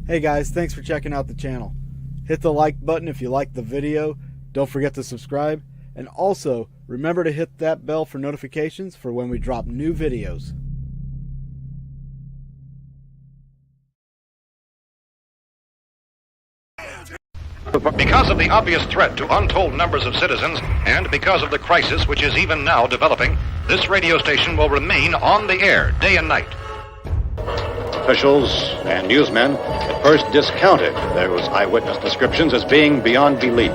Hey guys, thanks for checking out the channel. Hit the like button if you liked the video. Don't forget to subscribe. And also, remember to hit that bell for notifications for when we drop new videos. Because of the obvious threat to untold numbers of citizens, and because of the crisis which is even now developing, this radio station will remain on the air day and night. Officials and newsmen at first discounted those eyewitness descriptions as being beyond belief.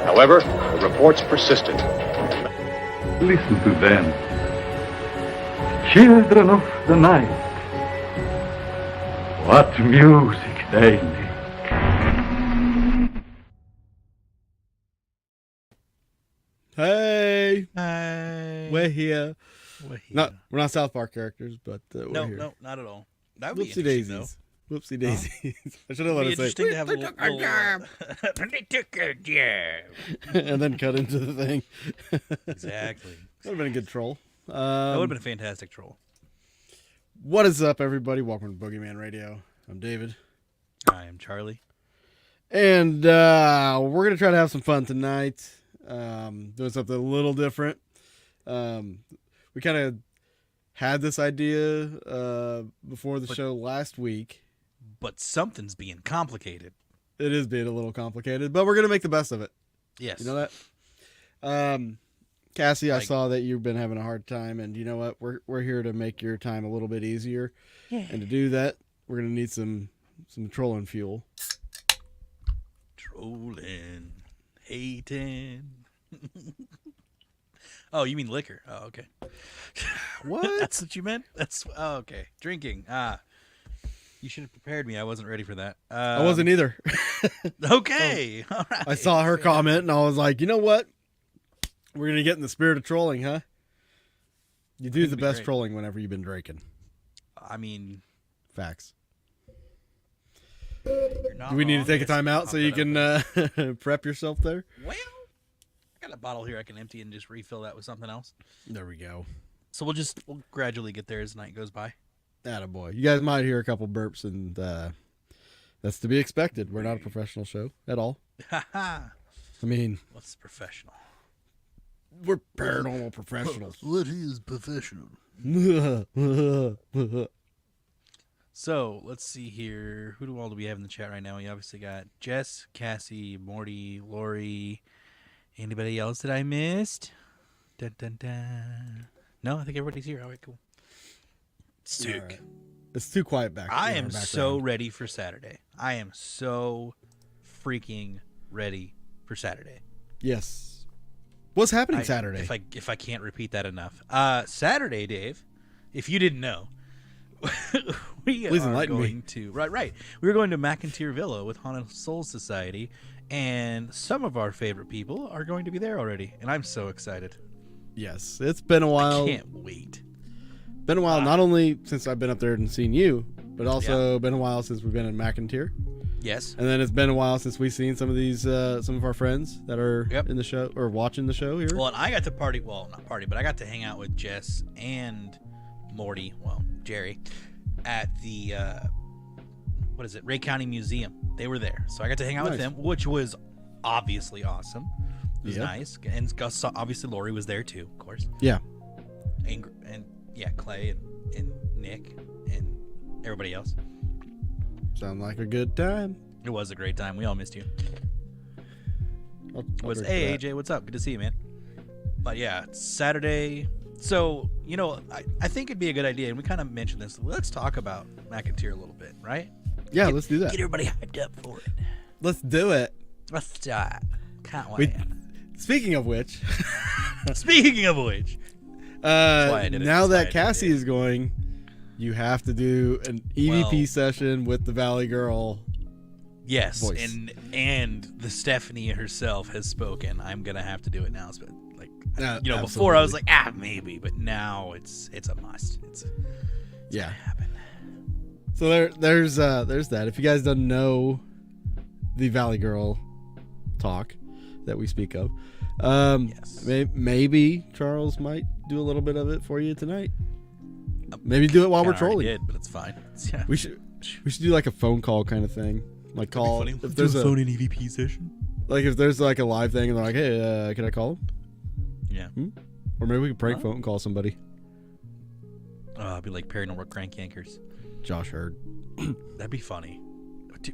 However, the reports persisted. Listen to them. Children of the night. What music they make. Hey, Hi. we're here. We're here. We're not South Park characters, but we're no, here. no, not at all. That would be Whoopsie interesting, daisies. Whoopsie daisies. I should have let It'd be it say. interesting to have a little. They took a jab. And then cut into the thing. Exactly. That would have been a good troll. That would have been a fantastic troll. What is up, everybody? Welcome to Boogeyman Radio. I'm David. I am Charlie. And we're going to try to have some fun tonight. Doing something a little different. We kind of had this idea before the show last week. But something's being complicated. It is being a little complicated, but we're going to make the best of it. Yes. You know that? Cassie, I saw that you've been having a hard time, and you know what? We're here to make your time a little bit easier. Yeah. And to do that, we're going to need some trolling fuel. Trolling. Hating. Oh, you mean liquor? Oh, okay. What? That's what you meant? Okay. Drinking. You should have prepared me. I wasn't ready for that. I wasn't either. Okay. All right. I saw her comment, and I was like, you know what? We're going to get in the spirit of trolling, huh? You do the best trolling whenever you've been drinking. I mean, Facts. you're not Do we need to wrong. take a Yes, time out pop so you that can open. prep yourself there? Well, I got a bottle here I can empty and just refill that with something else. There we go. So we'll gradually get there as the night goes by. Attaboy. You guys might hear a couple burps, and that's to be expected. We're not a professional show at all. Haha. I mean, What's professional? we're paranormal professionals. What is professional? So let's see here. Who do we have in the chat right now? We obviously got Jess, Cassie, Morty, Lori. Anybody else that I missed? Dun, dun, dun. No, I think everybody's here. All right, cool. Sick. All right. It's too quiet back. I in am our so background. ready for Saturday. I am so freaking ready for Saturday. Yes. What's happening Saturday? If I can't repeat that enough. Saturday, Dave, if you didn't know, we Please are enlighten me. going to right. We're going to McIntyre Villa with Haunted Soul Society, and some of our favorite people are going to be there already, and I'm so excited. Yes. It's been a while. I can't wait. Been a while, not only since I've been up there and seen you, but also been a while since we've been in McIntyre. Yes. And then it's been a while since we've seen some of our friends that are in the show or watching the show here. Well, and I got to party. Well, not party, but I got to hang out with Jess and Morty. Well, Jerry, at the Ray County Museum. They were there, so I got to hang out with them, which was obviously awesome. It was nice, and obviously Lori was there too, of course. Yeah. And yeah, Clay and Nick and everybody else. Sound like a good time. It was a great time. We all missed you. I'll Hey drink to that. AJ, what's up? Good to see you, man. But yeah, it's Saturday. So, I think it'd be a good idea, and we kind of mentioned this. Let's talk about McIntyre a little bit, right? Yeah, let's do that. Get everybody hyped up for it. Let's do it. Let's start. Can't wait. Speaking of which, Speaking of which, why I did it. now That's why I that did Cassie it. is going, you have to do an EVP session with the Valley Girl. yes, Voice. and the Stephanie herself has spoken. I'm gonna have to do it now. So, before absolutely. I was like, maybe, but now it's a must. It's Yeah. gonna happen. So there's that. If you guys don't know the Valley Girl talk that we speak of, Yes. maybe Charles might do a little bit of it for you tonight. Maybe do it while we're Kinda already trolling. did, but it's fine. Yeah. We should do like a phone call kind of thing. Like call Funny. if there's a phone in EVP session. like if there's like a live thing and they're like, hey, can I call him? Yeah. Or maybe we could prank phone call somebody. It'd be like Paranormal Crank Yankers. Josh heard. That'd be funny.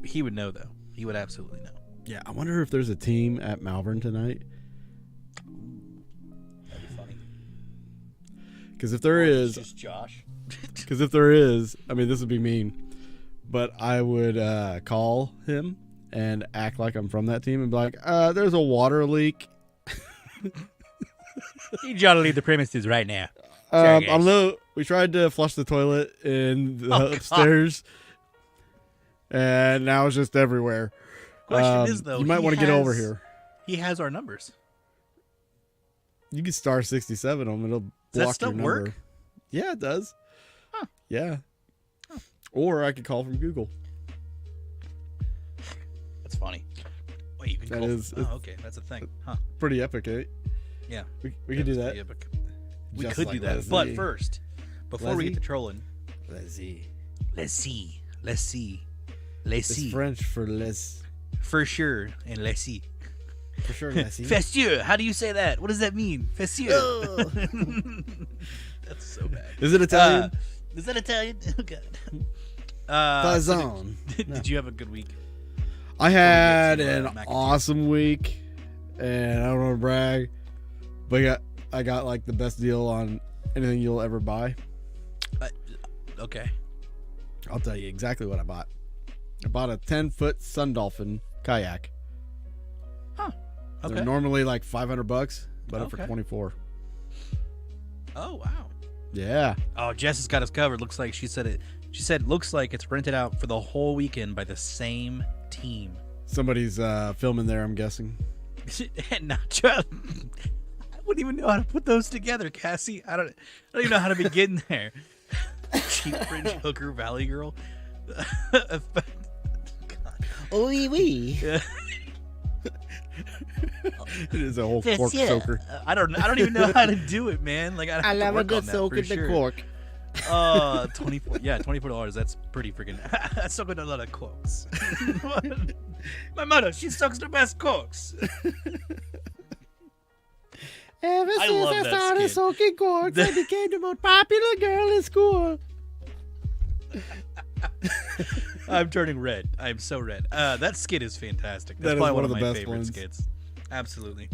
He would know though. He would absolutely know. Yeah, I wonder if there's a team at Malvern tonight. That'd be funny. Because if there is, Just Josh. because if there is, I mean, this would be mean, but I would call him and act like I'm from that team and be like, there's a water leak. You gotta leave the premises right now. We tried to flush the toilet in the God. upstairs, and now it's just everywhere. Question is though, you might want to get over here. He has our numbers. You can star 67 on them. It'll Does block that your stuff number. work? Yeah, it does. Huh. Yeah. Or I could call from Google. That's funny. Wait, you can That call. is- Oh, okay, that's a thing. Huh? Pretty epic, eh? Yeah. We could do That's that. pretty epic. We Just could like do that, Leslie. but first, before we Leslie? get to trolling, Let's see. let's see. It's French for les. For sure, and let's see. For sure, let's see. Festieux. How do you say that? What does that mean? Festieux. Oh. That's so bad. Is it Italian? Is that Italian? Oh god. Pazon. Did you have a good week? I had to, an mac and cheese. awesome week, and I don't want to brag, but I got like the best deal on anything you'll ever buy. Okay. I'll tell you exactly what I bought. I bought a 10-foot Sun Dolphin kayak. Huh. Okay. They're normally like $500, but up for Okay. $24. Oh wow. Yeah. Oh, Jess has got us covered. Looks like she said it. She said looks like it's rented out for the whole weekend by the same team. Somebody's filming there, I'm guessing. Not I wouldn't even know how to put those together, Cassie. I don't even know how to begin there. Cheap French hooker Valley girl. God. Oui, oui. Yeah. It is a whole cork soaker. I don't even know how to do it, man. Like I love a good soak in the cork. 24. Yeah, $24. That's pretty freaking. That's soaking a lot of corks. My mother, she sucks the best corks. Ever I since love I that started skit. soaking corks, I became the most popular girl in school. I'm turning red. I'm so red. That skit is fantastic. That's That is probably one one of of the my best favorite ones. skits. Absolutely.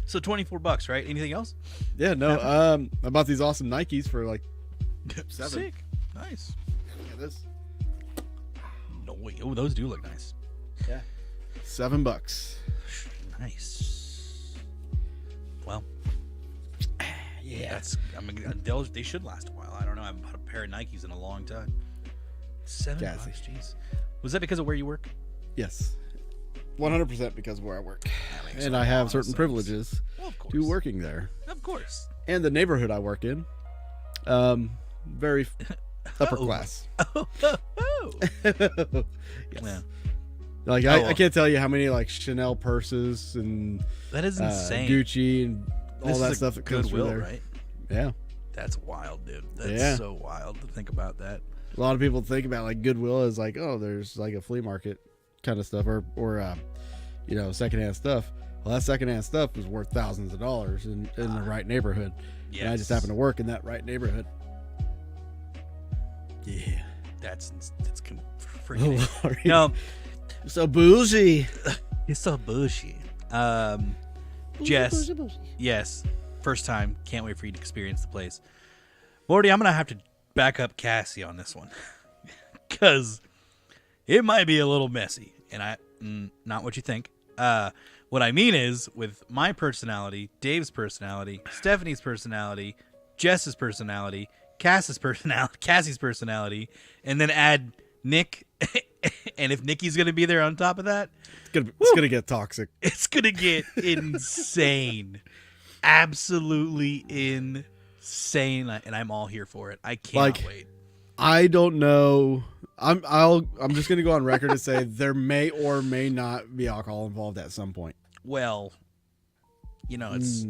So $24, right? Anything else? Yeah, no. I bought these awesome Nikes for like $7. Sick. Nice. Look at this. No way. Oh, those do look nice. Yeah. $7. Nice. Well, Yeah. that's. I mean, they should last a while. I don't know. I haven't bought a pair of Nikes in a long time. $7. Gassy. Jeez. Was that because of where you work? Yes. 100% because of where I work. makes And a I have lot of certain sense. privileges Well, of course. to working there. Of course. And the neighborhood I work in, very upper Oh. class. Oh. Yes. Yeah. Like Oh, I can't tell you how many like Chanel purses and That is insane. Gucci and all This that is a stuff that comes through Goodwill, there. right? Yeah. That's wild, dude. That's Yeah. so wild to think about that. A lot of people think about like Goodwill as like, oh, there's like a flea market kind of stuff or secondhand stuff. Well, that secondhand stuff is worth thousands of dollars in the right neighborhood. And I just happen to work in that right neighborhood. Yeah. That's Oh, freaking. Lord. No, So bougie. it's so bushy. Jess, Bougie. yes, first time. Can't wait for you to experience the place. Morty, I'm gonna have to back up Cassie on this one because it might be a little messy, and not what you think. What I mean is, with my personality, Dave's personality, Stephanie's personality, Jess's personality, Cassie's personality, and then add Nick, and if Nikki's gonna be there on top of that, It's gonna get toxic. it's gonna get insane, absolutely insane, and I'm all here for it. I can't wait. I don't know. I'm just gonna go on record and say there may or may not be alcohol involved at some point. Well, it's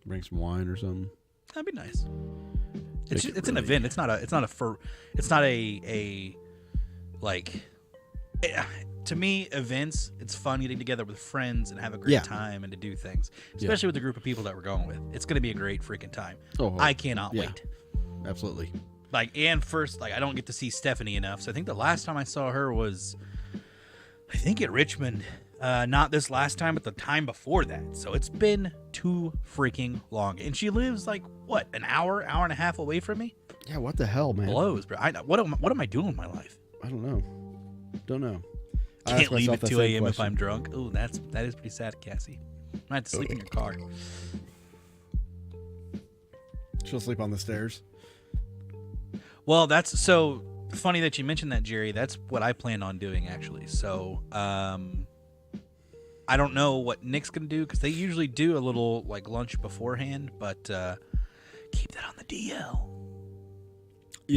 Bring some wine or something. that'd be nice. It's an event. It's not a like. To me, events, it's fun getting together with friends and have a great time and to do things, especially with the group of people that we're going with. It's going to be a great freaking time. I cannot wait. Absolutely. And first, I don't get to see Stephanie enough. So I think the last time I saw her was, I think at Richmond. Not this last time, but the time before that. So it's been too freaking long. And she lives an hour and a half away from me? Yeah, what the hell, man? Blows, bro. What am I doing with my life? I don't know. Don't know. Can't leave at 2 a.m. if I'm drunk. Oh, that is pretty sad, Cassie. I might have to sleep in your car. She'll sleep on the stairs. Well, that's so funny that you mentioned that, Jerry. That's what I planned on doing, actually. So, I don't know what Nick's going to do because they usually do a little lunch beforehand, but keep that on the DL.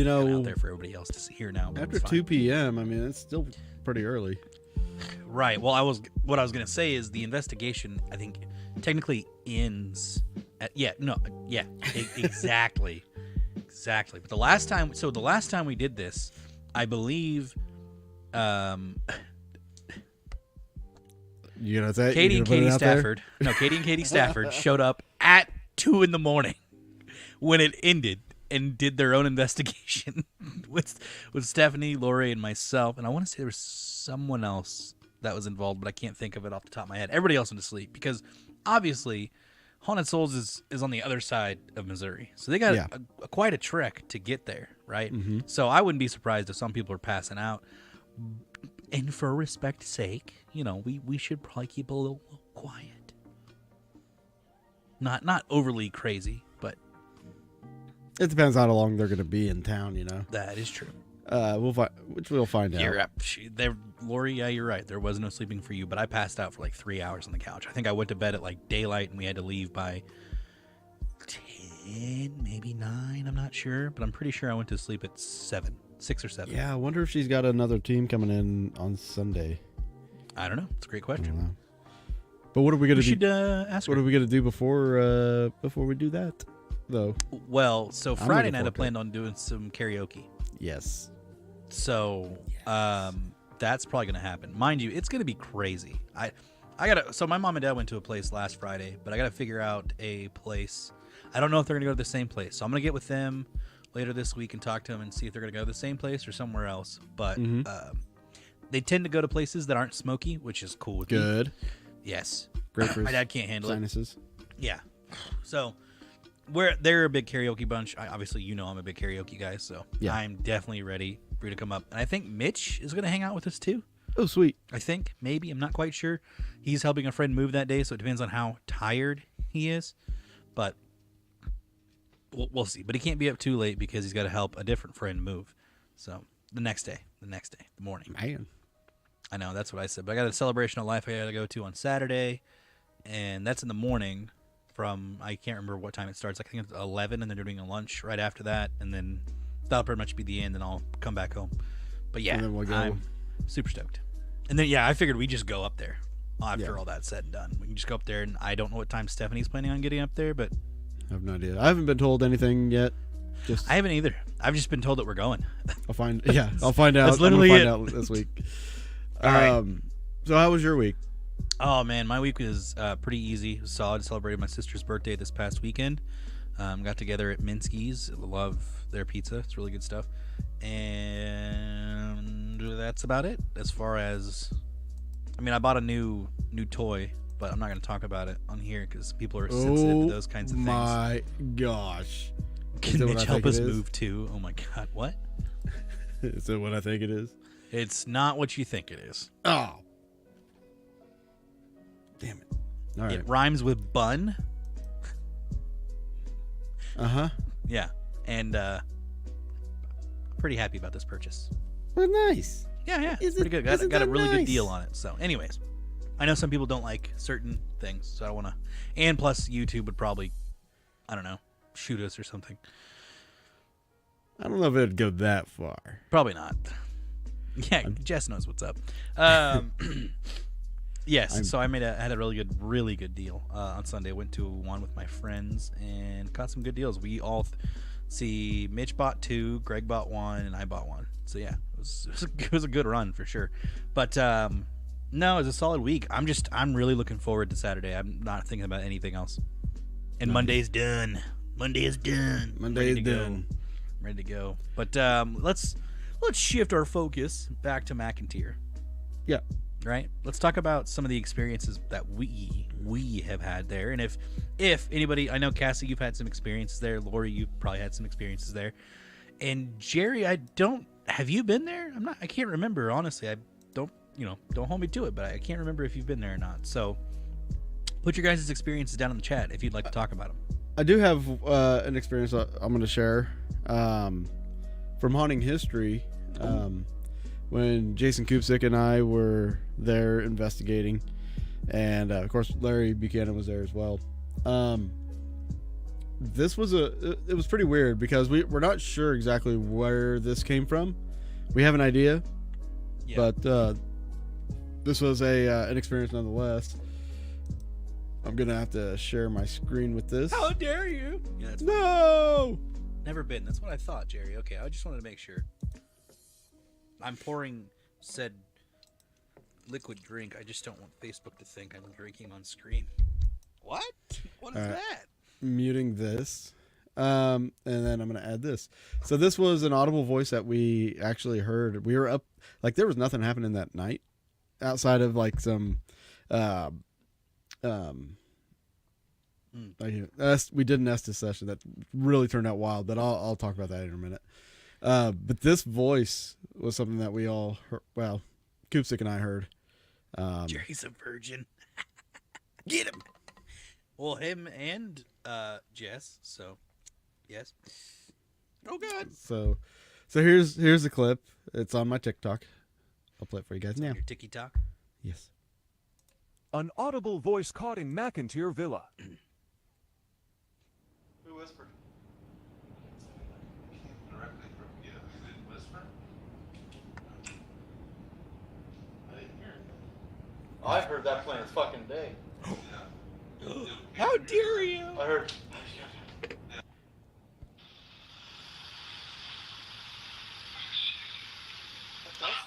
Out there for everybody else to hear now. After 2 p.m., I mean, it's still pretty early. Right. Well, what I was going to say is the investigation, I think, technically ends at exactly. Exactly. But the last time we did this, I believe You gonna say Katie and Katie Stafford. No, Katie and Katie Stafford showed up at 2 a.m. when it ended and did their own investigation with Stephanie, Lori, and myself. And I want to say there was someone else that was involved, but I can't think of it off the top of my head. Everybody else went to sleep because obviously Haunted Souls is on the other side of Missouri. So they got quite a trek to get there, right? Mm-hmm. So I wouldn't be surprised if some people are passing out. And for respect's sake, we should probably keep a little quiet. Not overly crazy, but it depends how long they're going to be in town, That is true. We'll find out. Lori, yeah, you're right. There was no sleeping for you, but I passed out for 3 hours on the couch. I think I went to bed at daylight, and we had to leave by 10, maybe 9. I'm not sure, but I'm pretty sure I went to sleep at 6 or 7. Yeah, I wonder if she's got another team coming in on Sunday. I don't know. It's a great question. I don't know. But what are we going to do? Should ask her. What are we going to do before we do that, though? Well, so Friday night I planned on doing some karaoke. Yes. So, that's probably going to happen. Mind you, it's going to be crazy. So my mom and dad went to a place last Friday, but I got to figure out a place. I don't know if they're going to go to the same place. So I'm going to get with them later this week and talk to them and see if they're going to go to the same place or somewhere else. But they tend to go to places that aren't smoky, which is cool with me. Good. Yes. Great for my dad can't handle sinuses. Yeah. So they're a big karaoke bunch. Obviously, I'm a big karaoke guy, so I'm definitely ready for you to come up. And I think Mitch is going to hang out with us too. Oh, sweet. I think, maybe. I'm not quite sure. He's helping a friend move that day, so it depends on how tired he is. But we'll see. But he can't be up too late because he's got to help a different friend move. So the next day, the morning. Man. I know, that's what I said. But I got a celebration of life I got to go to on Saturday, and that's in the morning from, I can't remember what time it starts. I think it's 11, and then they're doing a lunch right after that, and then that'll pretty much be the end, and I'll come back home. But yeah, I'm super stoked. And then, I figured we'd just go up there after all that's said and done. We can just go up there, and I don't know what time Stephanie's planning on getting up there, but I have no idea. I haven't been told anything yet. I haven't either. I've just been told that we're going. I'll find out. That's literally it. Out this week. All right. So how was your week? Oh man, my week was pretty easy. It was solid. Celebrated my sister's birthday this past weekend. Got together at Minsky's. Love their pizza. It's really good stuff. And that's about it. As far as, I bought a new toy, but I'm not going to talk about it on here because people are sensitive to those kinds of things. Oh my gosh! Can Mitch help us move too? Oh my god, what? Is it what I think it is? It's not what you think it is. Oh. Damn it. All right. It rhymes with bun. Uh-huh. Yeah. And pretty happy about this purchase. Well, nice. Yeah. Pretty good. Got a really good deal on it. So anyways, I know some people don't like certain things, so I don't want to. And plus YouTube would probably, I don't know, shoot us or something. I don't know if it'd go that far. Probably not. Yeah, Jess knows what's up. Yes, so I had a really good deal on Sunday. Went to one with my friends and caught some good deals. We all See, Mitch bought 2, Greg bought 1, and I bought 1. So yeah, it was a good run for sure. But no, it was a solid week. I'm really looking forward to Saturday. I'm not thinking about anything else. And Monday's done. Monday is done. Monday is done. Ready to go. But let's shift our focus back to McIntyre. Yeah. Right. Let's talk about some of the experiences that we have had there, and if anybody, I know Cassie, you've had some experiences there. Lori, you've probably had some experiences there, and Jerry, have you been there? I can't remember, honestly. I don't hold me to it, but I can't remember if you've been there or not. So put your guys' experiences down in the chat if you'd like to talk about them. I do have an experience I'm going to share from Haunting History. When Jason Kupsik and I were there investigating, and of course Larry Buchanan was there as well. This was it was pretty weird because we're not sure exactly where this came from. We have an idea, but this was an experience nonetheless. I'm gonna have to share my screen with this. How dare you? Yeah, No! Never been. That's what I thought, Jerry. Okay, I just wanted to make sure. I'm pouring said liquid drink. I just don't want Facebook to think I'm drinking on screen. What? What is that? Muting this. And then I'm going to add this. So this was an audible voice that we actually heard. We were up, like there was nothing happening that night outside of like some, we did an Estes session that really turned out wild, but I'll talk about that in a minute. But this voice was something that we all heard, well, Kupsik and I heard. Jerry's a virgin. Get him. Well, him and Jess. So, yes. Oh God. So here's the clip. It's on my TikTok. I'll play it for you guys now. Your TikTok. Yes. An audible voice caught in McIntyre Villa. Who whispered? Came directly from you. You didn't whisper? I didn't hear anything. I heard that plain as fucking day. Yeah. How dare you? I heard.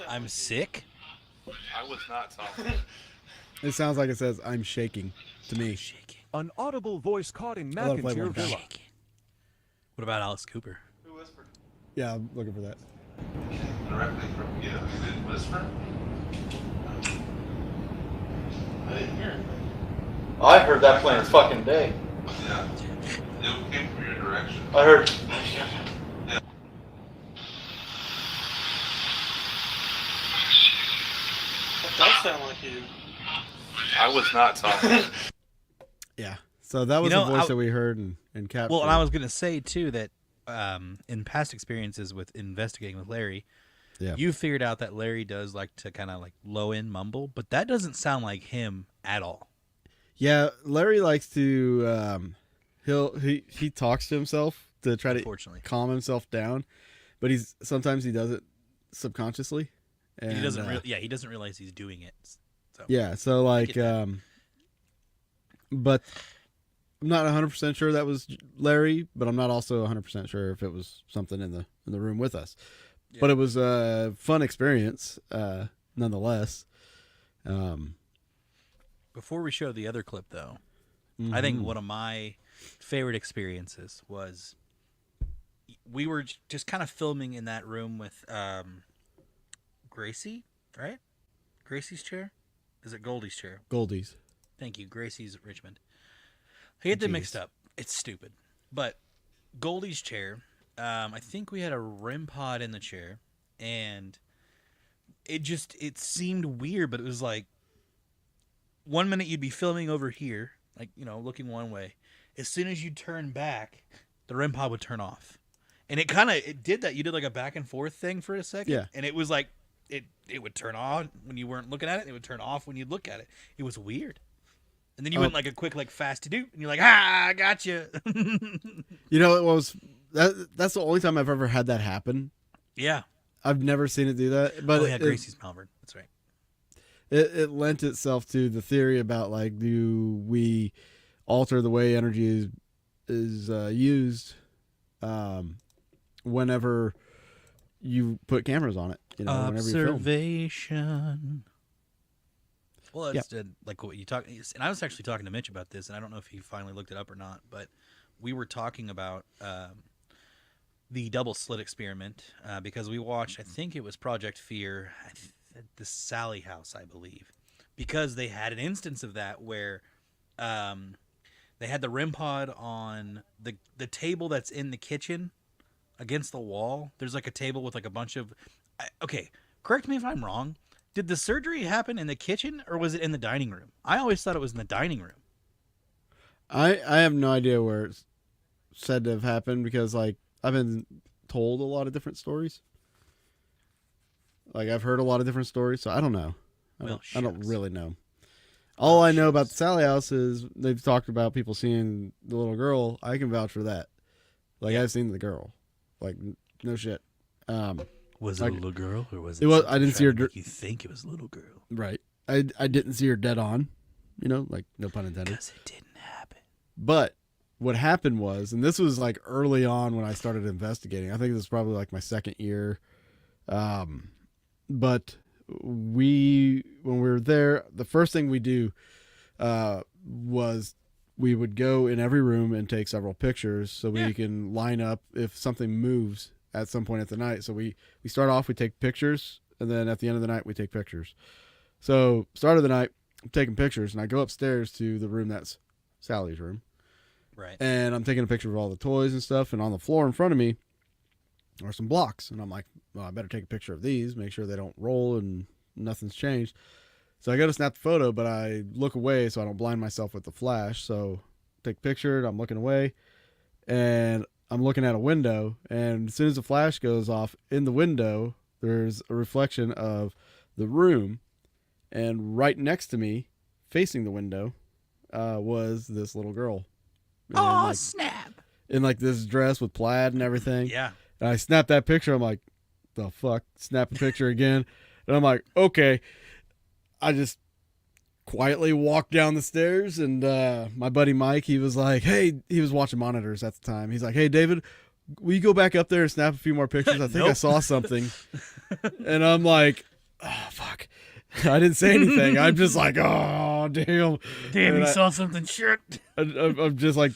I'm sick. I was not talking. It sounds like it says "I'm shaking" to me. Shaking. An audible voice caught in I'll let it play McIntyre one time. Villa. Shaking. What about Alice Cooper? Who whispered? Yeah, I'm looking for that. Came directly from you. You didn't whisper? I didn't hear anything. I heard that plain as fucking day. Yeah. It came from your direction. I heard. That sound like you. I was not talking. Yeah. So that was You know, the voice I- that we heard and captured. Well, and I was gonna say too that in past experiences with investigating with Larry, Yeah. you figured out that Larry does like to kind of like low end mumble, but that doesn't sound like him at all. Yeah, Larry likes to he talks to himself to try to Unfortunately, calm himself down, but sometimes he does it subconsciously. And, he doesn't. He doesn't realize he's doing it. So Yeah, so like get that. but I'm not 100% sure that was Larry, but I'm not also 100% sure if it was something in the room with us. Yeah. But it was a fun experience nonetheless. Before we show the other clip, though, I think one of my favorite experiences was we were just kind of filming in that room with Gracie, right? Gracie's chair? Is it Goldie's chair? Goldies. Thank you. Gracie's at Richmond. I get them mixed up. It's stupid. But Goldie's chair, I think we had a REM pod in the chair, and it seemed weird, but it was like 1 minute you'd be filming over here, like, looking one way. As soon as you turn back, the REM pod would turn off. And it did that. You did like a back and forth thing for a second. Yeah. And it was like, it would turn on when you weren't looking at it. It would turn off when you'd look at it. It was weird. And then you went like a quick, like fast to do, and you're like, I got you. You know, it was that's the only time I've ever had that happen. Yeah. I've never seen it do that. But Gracie's Malvern. That's right. It lent itself to the theory about like, do we alter the way energy is used whenever you put cameras on it. Whenever you film. Observation. Well, it's like what you talk, and I was actually talking to Mitch about this, and I don't know if he finally looked it up or not, but we were talking about the double slit experiment because we watched, I think it was Project Fear, at the Sally House, I believe, because they had an instance of that where they had the REM pod on the table that's in the kitchen against the wall. There's like a table with like a bunch of, okay, correct me if I'm wrong. Did the surgery happen in the kitchen or was it in the dining room? I always thought it was in the dining room. I have no idea where it's said to have happened because like I've been told a lot of different stories. Like I've heard a lot of different stories, so I don't know. I don't really know. All I know about the Sally House is they've talked about people seeing the little girl. I can vouch for that. Like I've seen the girl. Like no shit. Was it a little girl or was it? It was. I didn't see her. Make you think it was a little girl, right? I didn't see her dead on. Like no pun intended. Because it didn't happen. But what happened was, and this was like early on when I started investigating. I think this was probably like my second year. But when we were there, the first thing we do was we would go in every room and take several pictures so we can line up if something moves at some point at the night. So we start off, we take pictures, and then at the end of the night, we take pictures. So start of the night, I'm taking pictures, and I go upstairs to the room that's Sally's room. Right. And I'm taking a picture of all the toys and stuff, and on the floor in front of me are some blocks. And I'm like, well, I better take a picture of these, make sure they don't roll and nothing's changed. So I go to snap the photo, but I look away so I don't blind myself with the flash. So take a picture, I'm looking away, and I'm looking at a window, and as soon as the flash goes off in the window, there's a reflection of the room, and right next to me, facing the window, was this little girl. Oh, snap! In like this dress with plaid and everything. Yeah. And I snapped that picture. I'm like, the fuck? Snap a picture again. And I'm like, okay. I just quietly walked down the stairs, and my buddy Mike, he was like, hey, he was watching monitors at the time. He's like, hey, David, will you go back up there and snap a few more pictures? I think I saw something. And I'm like, oh, fuck. I didn't say anything. I'm just like, oh, damn. Damn, you saw something. Shit. I'm just like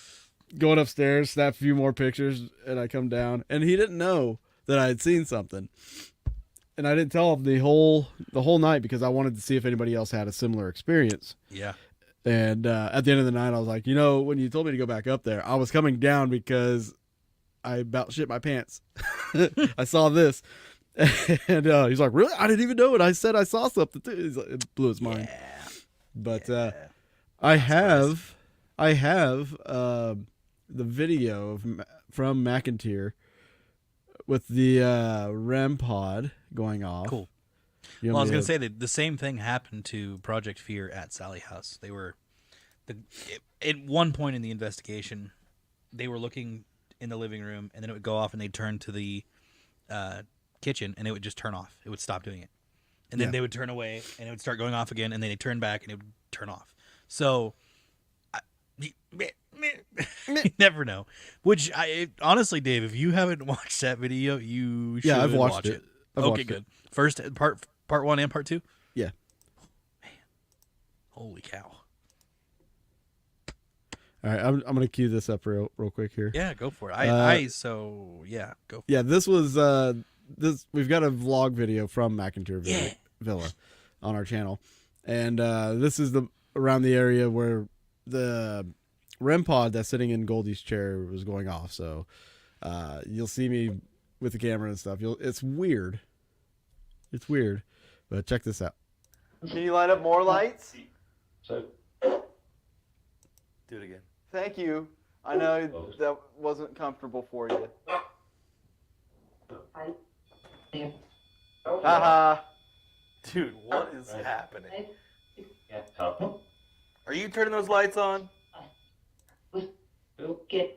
going upstairs, snap a few more pictures, and I come down. And he didn't know that I had seen something. And I didn't tell him the whole night because I wanted to see if anybody else had a similar experience. Yeah. And at the end of the night, I was like, when you told me to go back up there, I was coming down because I about shit my pants. I saw this. And he's like, really? I didn't even know it. I said I saw something too. It blew his mind. Yeah. But I have the video from McIntyre with the REM pod going off. Cool. Well, I was going to say that the same thing happened to Project Fear at Sally House. They were, at one point in the investigation, they were looking in the living room, and then it would go off, and they'd turn to the kitchen, and it would just turn off. It would stop doing it. And then they would turn away, and it would start going off again, and then they'd turn back, and it would turn off. So, you never know. Which, honestly, Dave, if you haven't watched that video, you should I've watched watch it. I've okay, watched good. it. First, part 1 and part 2? Yeah. Man, holy cow. All right, I'm going to cue this up real quick here. Yeah, go for it. Go for it. This was, we've got a vlog video from McIntyre Villa on our channel. And this is around the area where the REM pod that's sitting in Goldie's chair was going off. So you'll see me with the camera and stuff. It's weird. It's weird. But check this out. Can you line up more lights? So, Do it again. Thank you. I know that wasn't comfortable for you. Haha. Dude, what is happening? Are you turning those lights on? Okay.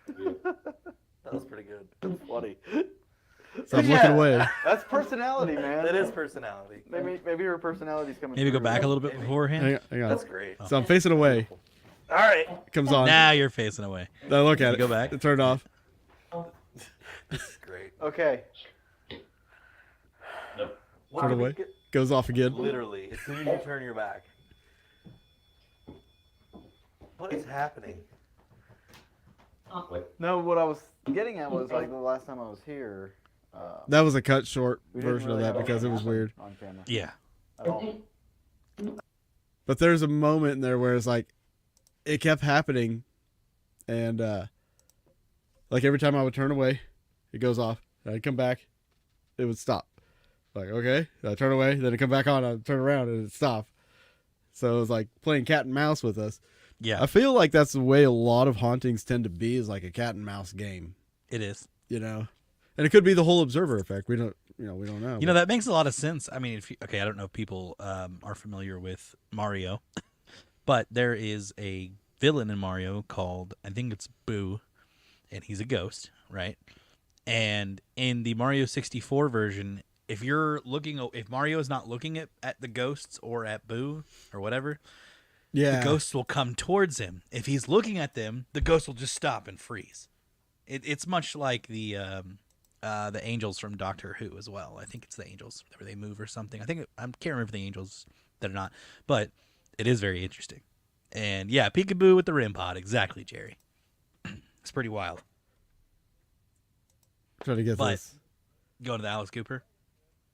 That was pretty good. That's funny. So I'm looking away. That's personality, man. That is personality. Maybe her personality's coming Maybe through. go back a little bit beforehand. Hang on. That's great. So I'm facing away. All right. It comes on. Now you're facing away. Now look at it. Go back. It turned off. Great. Okay. Turn away. Goes off again. Literally, as soon as you turn your back. What is happening? No, what I was getting at was like the last time I was here. That was a cut short We didn't version of really that have because it anything was happen weird. on camera Yeah. at all. But there's a moment in there where it's like, it kept happening, and like every time I would turn away, it goes off. I'd come back, it would stop. Like, okay, I turn away, then it come back on. I'd turn around and it'd stop. So it was like playing cat and mouse with us. Yeah. I feel like that's the way a lot of hauntings tend to be, is like a cat and mouse game. It is. You know, and it could be the whole observer effect. We don't know. You know, that makes a lot of sense. I mean, I don't know if people are familiar with Mario, but there is a villain in Mario called, I think it's Boo, and he's a ghost, right? And in the Mario 64 version, if Mario is not looking at the ghosts or at Boo or whatever, Yeah. the ghosts will come towards him. If he's looking at them, the ghost will just stop and freeze. It's much like the angels from Doctor Who as well. I think it's the angels where they move or something. I can't remember if the angels that are not, but it is very interesting. And yeah, peekaboo with the REM pod, exactly, Jerry. It's pretty wild. Trying to get But this. going to the Alice Cooper.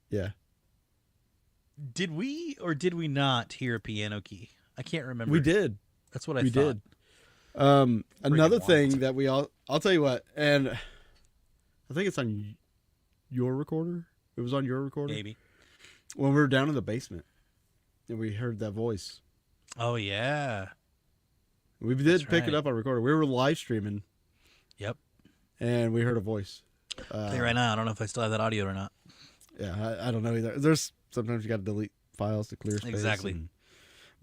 Yeah. Did we or did we not hear a piano key? I can't remember. We did. That's what I We thought. did. Another thing wild. that I'll tell you what, and I think it's on your recorder. It was on your recorder. Maybe. When we were down in the basement and we heard that voice. Oh yeah. We did That's pick it right. up on recorder. We were live streaming Yep. and we heard a voice. Tell you right now, I don't know if I still have that audio or not. Yeah, I don't know either. There's sometimes you got to delete files to clear space. Exactly.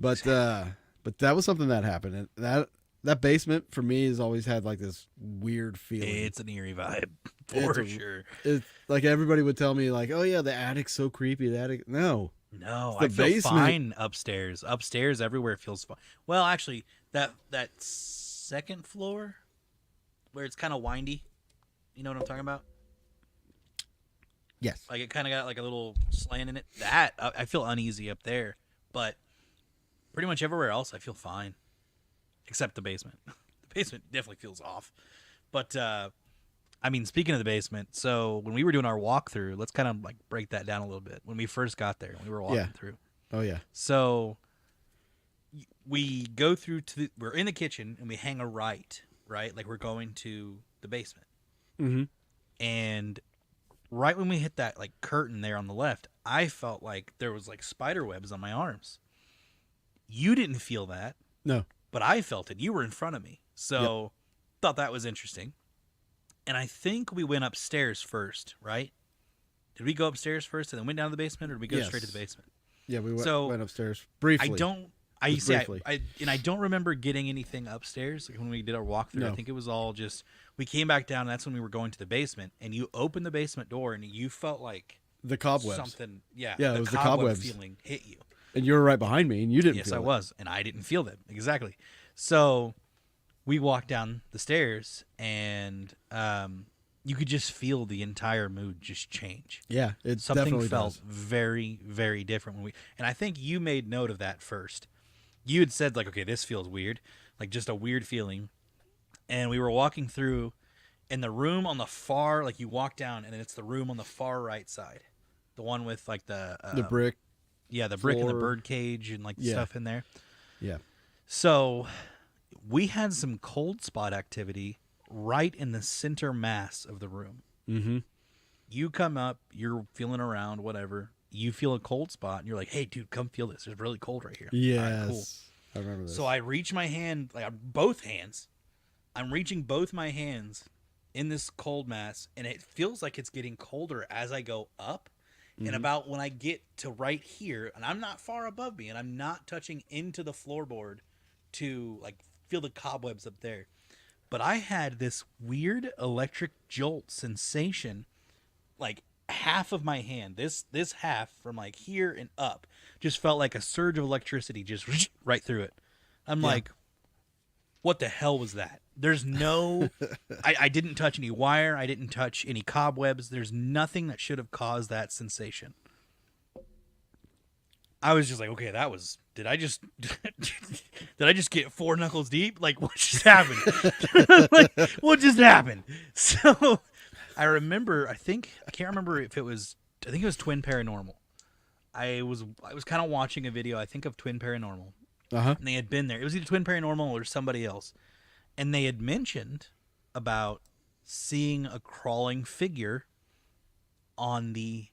But that was something that happened. And that basement for me has always had like this weird feeling. It's an eerie vibe for sure. It's like everybody would tell me like, oh yeah, the attic's so creepy. The attic. No, No, the I feel basement. fine upstairs. Upstairs, everywhere feels fine. Well, actually, that second floor, where it's kind of windy, you know what I'm talking about? Yes. Like it kind of got like a little slant in it. That I feel uneasy up there, but pretty much everywhere else I feel fine, except the basement. The basement definitely feels off. But I mean, speaking of the basement, so when we were doing our walkthrough, let's kind of like break that down a little bit. When we first got there, we were walking through. Oh yeah. So we go through we're in the kitchen and we hang a right, like we're going to the basement. Mm-hmm. And right when we hit that like curtain there on the left, I felt like there was like spider webs on my arms. You didn't feel that. No. But I felt it. You were in front of me. So thought that was interesting. And I think we went upstairs first, right? Did we go upstairs first and then went down to the basement, or did we go straight to the basement? Yeah, we So, went upstairs briefly. I don't remember getting anything upstairs when we did our walkthrough. No. I think it was all just we came back down, and that's when we were going to the basement, and you opened the basement door and you felt like the cobwebs. something Yeah, it was the cobwebs feeling hit you. And you were right behind me and you didn't Yes, feel I it. was, and I didn't feel them. Exactly. So we walked down the stairs, and you could just feel the entire mood just change. Yeah, it Something definitely felt does. very, very different and I think you made note of that first. You had said like, okay, this feels weird, like just a weird feeling. And we were walking through, and the room on the far, like you walk down, and then it's the room on the far right side, the one with like the brick. Yeah, the brick and the floor. bird cage and like the stuff in there. Yeah. So we had some cold spot activity right in the center mass of the room. Mm-hmm. You come up, you're feeling around, whatever. You feel a cold spot, and you're like, hey, dude, come feel this. It's really cold right here. Yes. All right, cool. I remember this. So I reach my hand, like both hands. I'm reaching both my hands in this cold mass, and it feels like it's getting colder as I go up. Mm-hmm. And about when I get to right here, and I'm not far above me, and I'm not touching into the floorboard to like feel the cobwebs up there. But I had this weird electric jolt sensation, like half of my hand, this half from like here and up, just felt like a surge of electricity just right through it. I'm like, what the hell was that? There's no, I didn't touch any wire. I didn't touch any cobwebs. There's nothing that should have caused that sensation. I was just like, okay, that was, did I just get 4 knuckles deep? Like, what just happened? Like, what just happened? So I remember, I can't remember if it was, I think it was Twin Paranormal. I was kind of watching a video, I think, of Twin Paranormal. Uh-huh. And they had been there. It was either Twin Paranormal or somebody else. And they had mentioned about seeing a crawling figure on the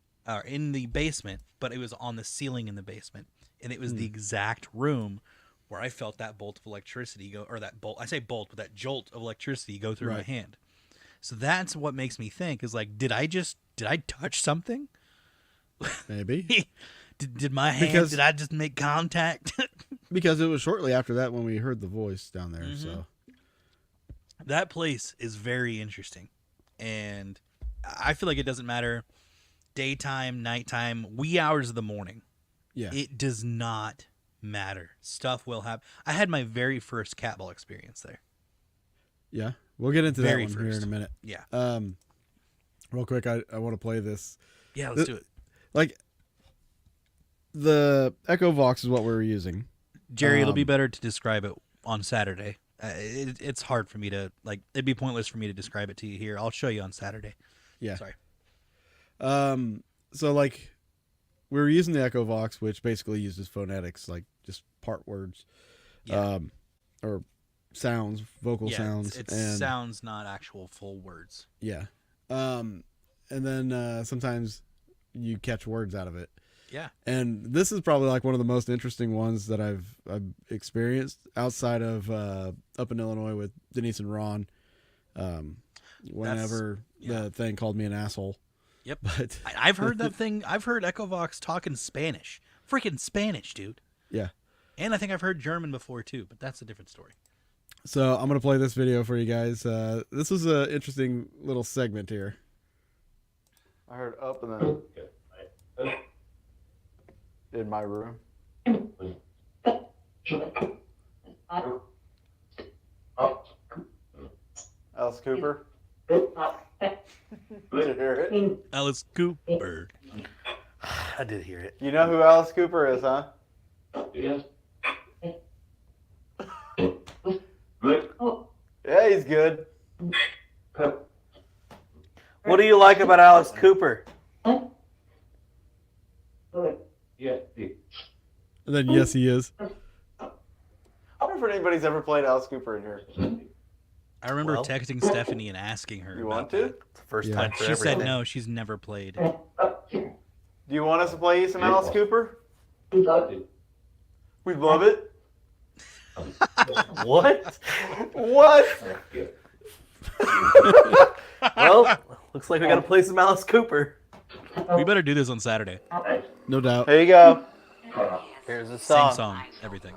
in the basement, but it was on the ceiling in the basement. And it was the exact room where I felt that bolt of electricity go, or that bolt, I say bolt, but that jolt of electricity go through my hand. So that's what makes me think is like, did I touch something? Maybe. Did my hand, did I just make contact? Because it was shortly after that when we heard the voice down there. So that place is very interesting. And I feel like it doesn't matter daytime, nighttime, wee hours of the morning. Yeah. It does not matter. Stuff will happen. I had my very first cat ball experience there. Yeah. We'll get into Very that one here in a minute. Yeah. Real quick, I want to play this. Yeah, let's do it. Like, the Echo Vox is what we were using. Jerry, it'll be better to describe it on Saturday. It's hard for me to, like, it'd be pointless for me to describe it to you here. I'll show you on Saturday. Yeah. Sorry. So, like, we were using the Echo Vox, which basically uses phonetics, like just part words. Yeah. Or sounds, vocal sounds. It's and sounds, not actual full words. Yeah. And then sometimes you catch words out of it. Yeah. And this is probably like one of the most interesting ones that I've experienced outside of up in Illinois with Denise and Ron. Whenever the thing called me an asshole. Yep. But I've heard that thing. I've heard Echo Vox talk in Spanish. Freaking Spanish, dude. Yeah. And I think I've heard German before too, but that's a different story. So I'm going to play this video for you guys. This was an interesting little segment here. I heard up and then in my room. Alice Cooper. Did you hear it? Alice Cooper. I did hear it. You know who Alice Cooper is, huh? Yes. Yeah, he's good. What do you like about Alice Cooper? Yeah. And then, yes, he is. I wonder if anybody's ever played Alice Cooper in here. I remember texting Stephanie and asking her. You about want to? that. It's the first Yeah. time for She everything. said no, she's never played. Do you want us to play you some Alice Cooper? We'd love it. What? What? Well, looks like we gotta play some Alice Cooper. We better do this on Saturday. No doubt. Here you go. Here's a Sing song. song, everything.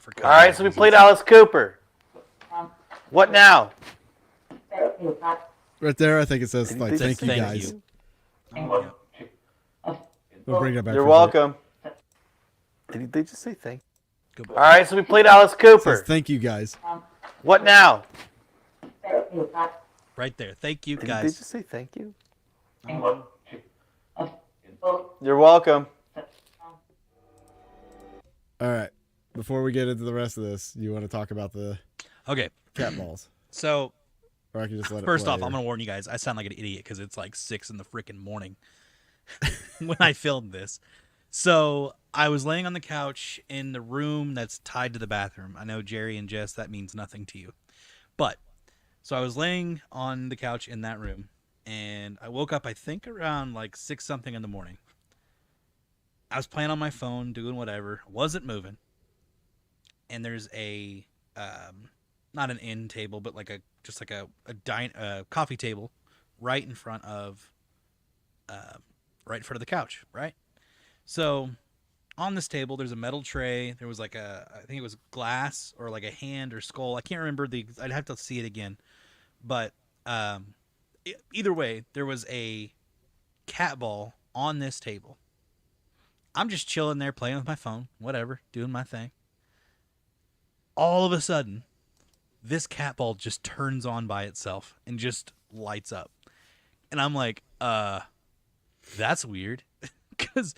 For All right, so we played Alice Cooper. What now? Right there, I think it says, like, thank you, thank guys. you. Oh, yeah. We'll bring it back. You're for a sec. welcome. Did they just say thank? Goodbye. All right, so we played Alice It Cooper. says, thank you, guys. What now? Right there. Thank you, Did they guys. just say thank you? You're welcome. All right. Before we get into the rest of this, you want to talk about the Okay. cat balls? So, Or I can just let it first play off, I'm or- going to warn you guys. I sound like an idiot because it's like 6 in the freaking morning when I filmed this. So, I was laying on the couch in the room that's tied to the bathroom. I know, Jerry and Jess, that means nothing to you. But, so I was laying on the couch in that room, and I woke up, I think, around like 6 something in the morning. I was playing on my phone, doing whatever. Wasn't moving. And there's a, not an end table, but like a coffee table right in front of the couch, right? So on this table, there's a metal tray. There was like I think it was glass or like a hand or skull. I can't remember I'd have to see it again. But either way, there was a cat ball on this table. I'm just chilling there playing with my phone, whatever, doing my thing. All of a sudden, this cat ball just turns on by itself and just lights up. And I'm like, that's weird. Because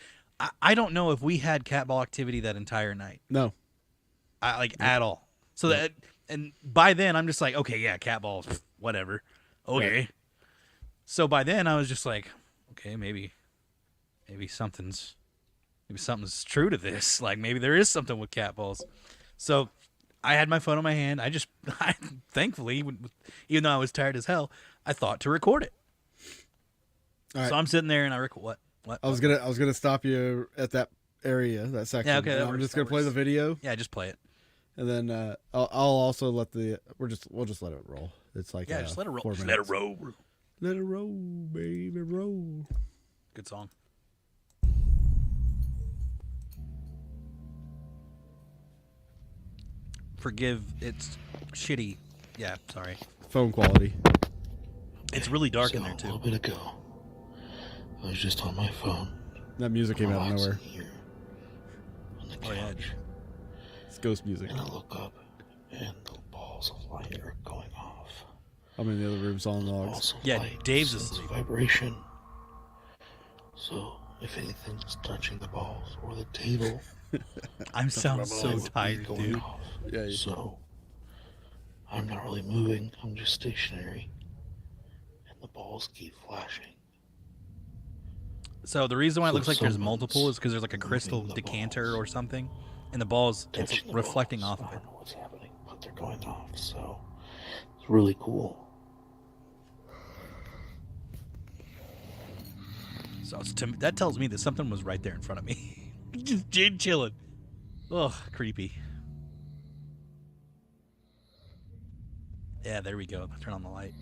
I don't know if we had cat ball activity that entire night. No. At all. So that, and by then I'm just like, okay, yeah, cat balls, whatever. Okay. Right. So by then I was just like, okay, maybe something's true to this. Like maybe there is something with cat balls. So I had my phone in my hand. I thankfully, even though I was tired as hell, I thought to record it. All right. So I'm sitting there and I record what? I was gonna stop you at that area, that section. Yeah, okay. I'm just gonna play the video. Yeah, just play it. And then I'll also let we'll just let it roll. It's like just let it roll. Just let it roll. Let it roll, baby, roll. Good song. Forgive it's shitty. Yeah, sorry. Phone quality. It's really dark in there too. A little bit ago, I was just on my phone. That music came out of nowhere. On the couch. Oh yeah. It's ghost music. And I look up, and the balls of light are going off. I'm in the other room sawing logs. Yeah, Dave's asleep. Vibration. So if anything's touching the balls or the table, I'm sounding so tired, dude. Off. Yeah. So I'm not really moving. I'm just stationary, and the balls keep flashing. So the reason why it looks like there's multiple is because there's like a crystal decanter or something, and the balls it's reflecting off of it. I don't know what's happening, but they're going off. So it's really cool. So that tells me that something was right there in front of me, just chilling. Ugh, creepy. Yeah, there we go. Turn on the light.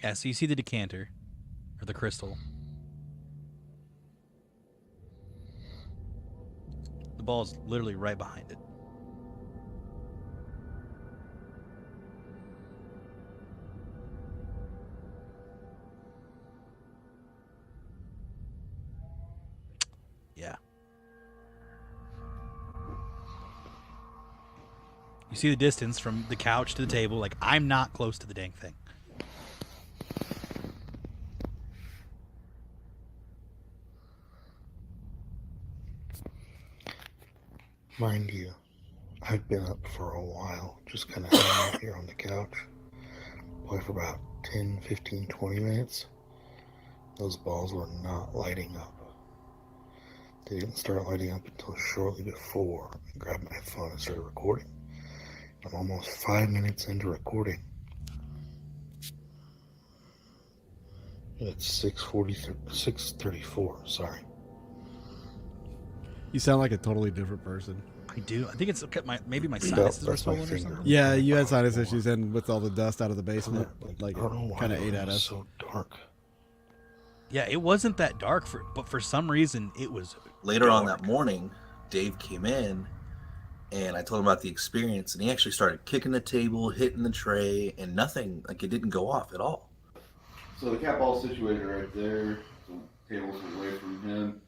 Yeah, so you see the decanter, or the crystal. The ball is literally right behind it. Yeah. You see the distance from the couch to the table. Like, I'm not close to the dang thing. Mind you, I've been up for a while, just kind of hanging out here on the couch. Play for about 10, 15, 20 minutes. Those balls were not lighting up. They didn't start lighting up until shortly before I grabbed my phone and started recording. I'm almost 5 minutes into recording. And it's 6:34, sorry. You sound like a totally different person. I do. I think it's maybe my sinuses are swollen or something. Yeah, you had sinus issues, and with all the dust out of the basement, like kind of ate at us. So dark. Yeah, it wasn't that dark but for some reason it was. Later dark. On that morning, Dave came in, and I told him about the experience, and he actually started kicking the table, hitting the tray, and nothing. Like it didn't go off at all. So the cat ball's situated right there. The table's away from him.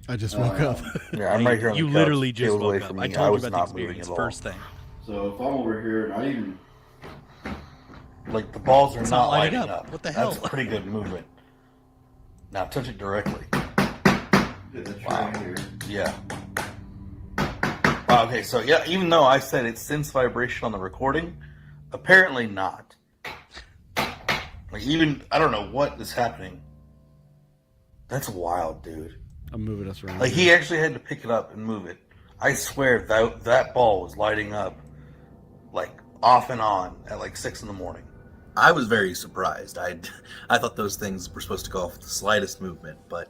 I just woke up. Yeah, I'm right here on the You couch. literally just Table's away woke from up. I me. told you was about the not moving experience at all. first thing. So if I'm over here and I even Like the balls are It's not not lighting lighting up. up. What the hell? That's a pretty good movement. Now touch it directly. hit the tray Wow. here. Yeah. Wow, okay, so yeah, even though I said it sends vibration on the recording, apparently not. Like even I don't know what is happening. That's wild, dude. I'm moving us around. Like he actually had to pick it up and move it. I swear that ball was lighting up like off and on at like 6 in the morning. I was very surprised. I thought those things were supposed to go off with the slightest movement, but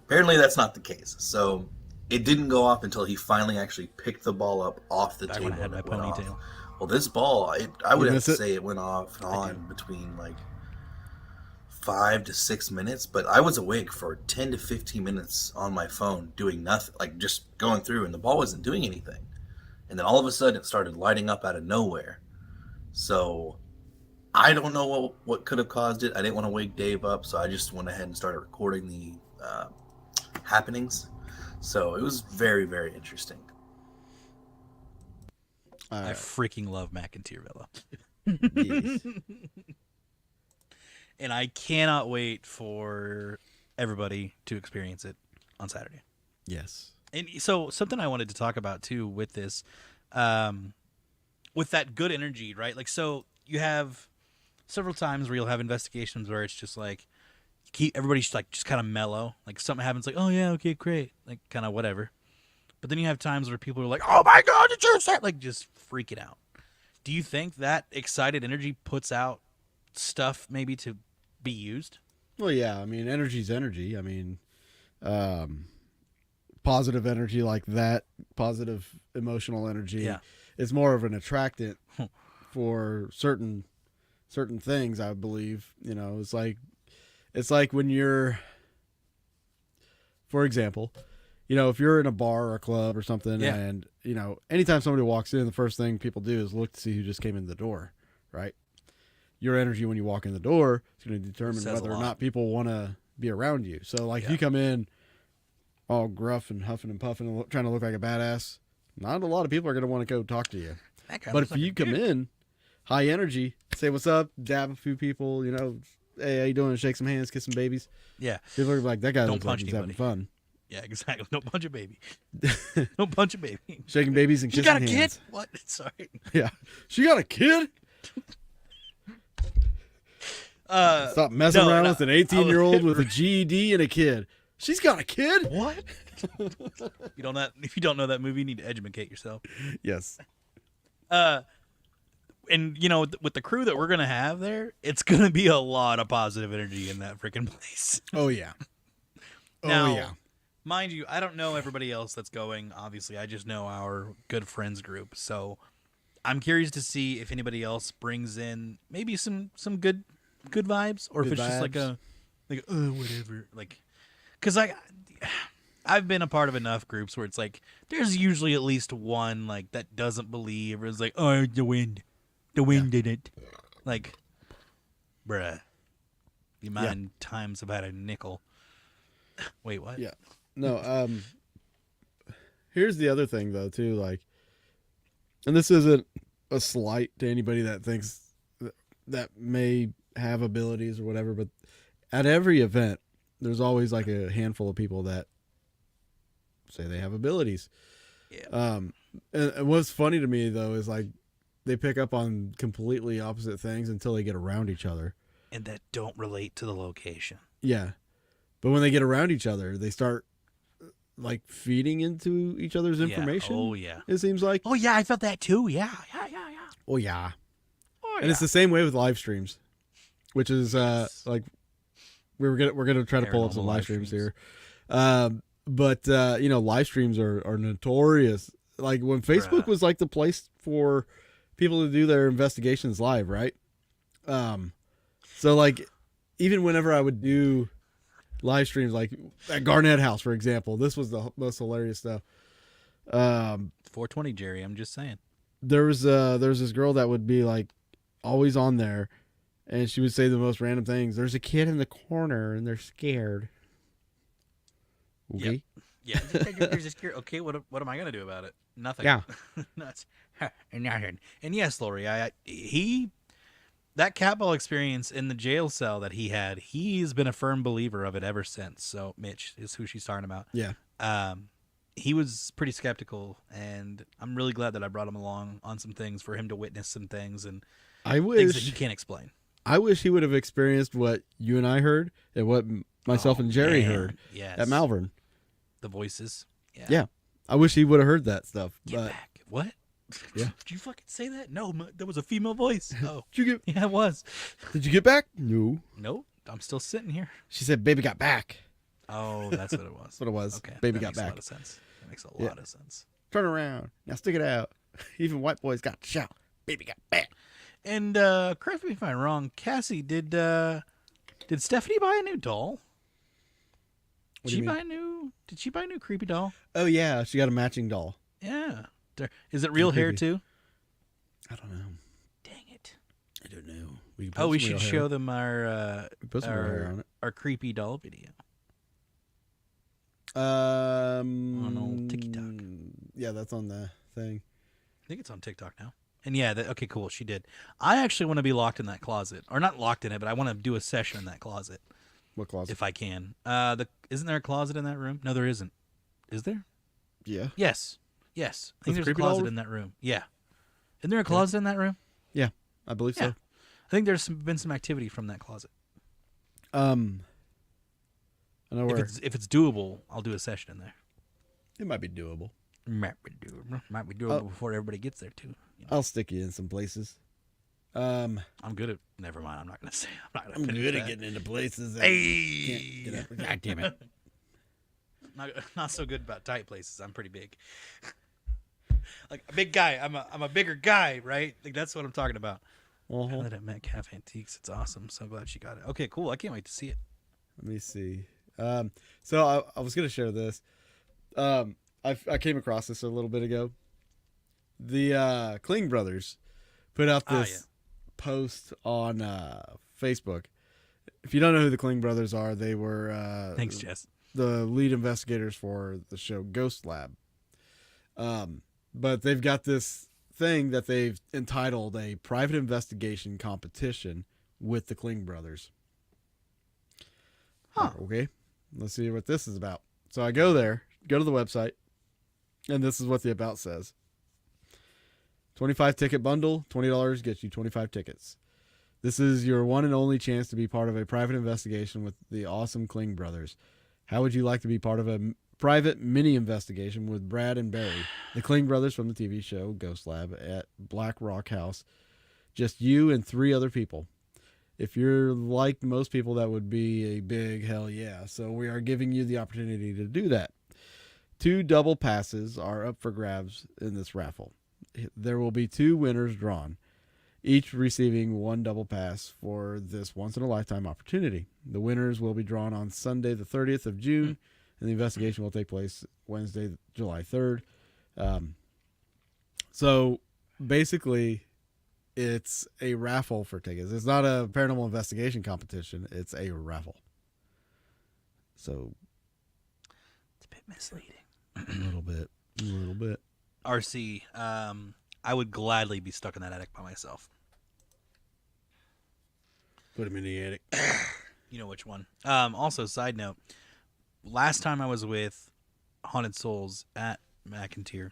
apparently that's not the case. So it didn't go off until he finally actually picked the ball up off the table. When I had my and it went off. ponytail. Well, this ball, I would You have miss to it? say it went off and on between like 5 to 6 minutes, but I was awake for 10 to 15 minutes on my phone doing nothing, like just going through, and the ball wasn't doing anything. And then all of a sudden it started lighting up out of nowhere. So I don't know what could have caused it. I didn't want to wake Dave up, so I just went ahead and started recording the happenings. So it was very, very interesting. I freaking love McIntyre Villa. Yes. And I cannot wait for everybody to experience it on Saturday. Yes. And so something I wanted to talk about too with this, with that good energy, right? Like, so you have several times where you'll have investigations where it's just like, everybody's like just kind of mellow. Like something happens, like, oh yeah, okay, great, like kind of whatever. But then you have times where people are like, oh my God, did you say? Like just freaking out. Do you think that excited energy puts out stuff maybe to be used? Well, yeah. I mean, energy's energy. I mean, positive energy like that, positive emotional energy, is more of an attractant for certain things. I believe. You know, it's like when you're, for example, you know, if you're in a bar or a club or something, and you know, anytime somebody walks in, the first thing people do is look to see who just came in the door, right? Your energy when you walk in the door is going to determine whether or not people want to be around you. So, like, if you come in all gruff and huffing and puffing and trying to look like a badass, not a lot of people are going to want to go talk to you. But if you come in high energy, say what's up, dab a few people, you know, hey, how you doing? Shake some hands, kiss some babies. Yeah. People are like, that guy Don't looks like punch he's anybody. having fun. Yeah, exactly. Don't punch a baby. Don't punch a baby. Shaking babies and She kissing got a hands. kid? What? Sorry. Yeah. She got a kid? Stop messing around with an 18-year-old with a GED and a kid. She's got a kid? What? If you don't know that movie, you need to educate yourself. Yes. And you know, with the crew that we're gonna have there, it's gonna be a lot of positive energy in that freaking place. Oh yeah. Now, oh yeah. Mind you, I don't know everybody else that's going. Obviously, I just know our good friends group. So I'm curious to see if anybody else brings in maybe some good vibes, or if it's just like whatever. Like, because I've been a part of enough groups where it's like there's usually at least one like that doesn't believe, or is like, oh, the wind did it. Like, bruh, the amount of times I've had a nickel. Wait, what? Yeah. No, here's the other thing though too, like, and this isn't a slight to anybody that thinks that may have abilities or whatever, but at every event there's always like a handful of people that say they have abilities. Yeah. And what's funny to me though is like they pick up on completely opposite things until they get around each other. And that don't relate to the location. Yeah. But when they get around each other, they start like feeding into each other's information. Oh yeah. It seems like. Oh yeah, I felt that too. Yeah. Oh yeah. Oh, and it's the same way with live streams, which is like we're gonna try to pull up some live streams here. But you know, live streams are notorious. Like when Facebook was like the place for people to do their investigations live, right? So like even whenever I would do live streams, like at Garnett House, for example, this was the most hilarious stuff. 420, Jerry. I'm just saying. There was this girl that would be like always on there, and she would say the most random things. There's a kid in the corner, and they're scared. Okay. Yep. Yeah. There's this kid. Okay. What am I gonna do about it? Nothing. Yeah. Nuts. And yes, Lori, that cat ball experience in the jail cell that he's been a firm believer of it ever since. So Mitch is who she's talking about. Yeah. He was pretty skeptical, and I'm really glad that I brought him along on some things for him to witness some things and things that he can't explain. I wish he would have experienced what you and I heard and what myself and Jerry heard at Malvern. The voices. Yeah. Yeah. I wish he would have heard that stuff. Get back. What? Yeah. Did you fucking say that? No, that was a female voice. Oh. Did you get? Yeah, it was. Did you get back? No. Nope. I'm still sitting here. She said, "Baby got back." Oh, that's what it was. That's what it was. Okay. Baby that got back. That makes a lot of sense. That makes a lot of sense. Turn around. Now stick it out. Even white boys got to shout. Baby got back. And correct me if I'm wrong, Cassie, did Stephanie buy a new doll? Did she buy a new creepy doll? Oh yeah, she got a matching doll. Yeah. Is it real hair too? I don't know. Dang it. I don't know. We can Oh, put we some should real show hair. them our Put some real hair on it. our creepy doll video. On old TikTok. Yeah, that's on the thing. I think it's on TikTok now. And yeah, okay, cool. She did. I actually want to be locked in that closet, or not locked in it, but I want to do a session in that closet. What closet? If I can. Isn't there a closet in that room? No, there isn't. Is there? Yeah. Yes. I think there's a creepy closet doll? in that room. Yeah. Isn't there a closet in that room? Yeah, I believe Yeah. so. I think there's been some activity from that closet. I know where If it's doable, I'll do a session in there. it might be doable. Might be doable before everybody gets there too. You know? I'll stick you in some places. I'm good at. Never mind. I'm not gonna say. I'm good at getting into places. That Hey, can't get up. God damn it! Not so good about tight places. I'm pretty big. Like a big guy. I'm a bigger guy, right? Like that's what I'm talking about. Uh-huh. That at Metcalf Antiques. It's awesome. So glad she got it. Okay, cool. I can't wait to see it. Let me see. So I was gonna share this. I came across this a little bit ago. The Kling brothers put out this post on Facebook. If you don't know who the Kling brothers are, they were Thanks, Jess. the lead investigators for the show Ghost Lab. But they've got this thing that they've entitled a private investigation competition with the Kling brothers. Huh. Okay, let's see what this is about. So I go to the website, and this is what the about says. 25 ticket bundle, $20 gets you 25 tickets. This is your one and only chance to be part of a private investigation with the awesome Kling brothers. How would you like to be part of a private mini investigation with Brad and Barry, the Kling brothers from the TV show Ghost Lab at Black Rock House? Just you and 3 other people. If you're like most people, that would be a big hell yeah. So we are giving you the opportunity to do that. 2 double passes are up for grabs in this raffle. There will be 2 winners drawn, each receiving 1 double pass for this once-in-a-lifetime opportunity. The winners will be drawn on Sunday, the 30th of June, and the investigation will take place Wednesday, July 3rd. So basically, it's a raffle for tickets. It's not a paranormal investigation competition. It's a raffle. So It's a bit misleading. a little bit. RC, I would gladly be stuck in that attic by myself. Put him in the attic. You know which one. Also, side note, last time I was with Haunted Souls at McIntyre,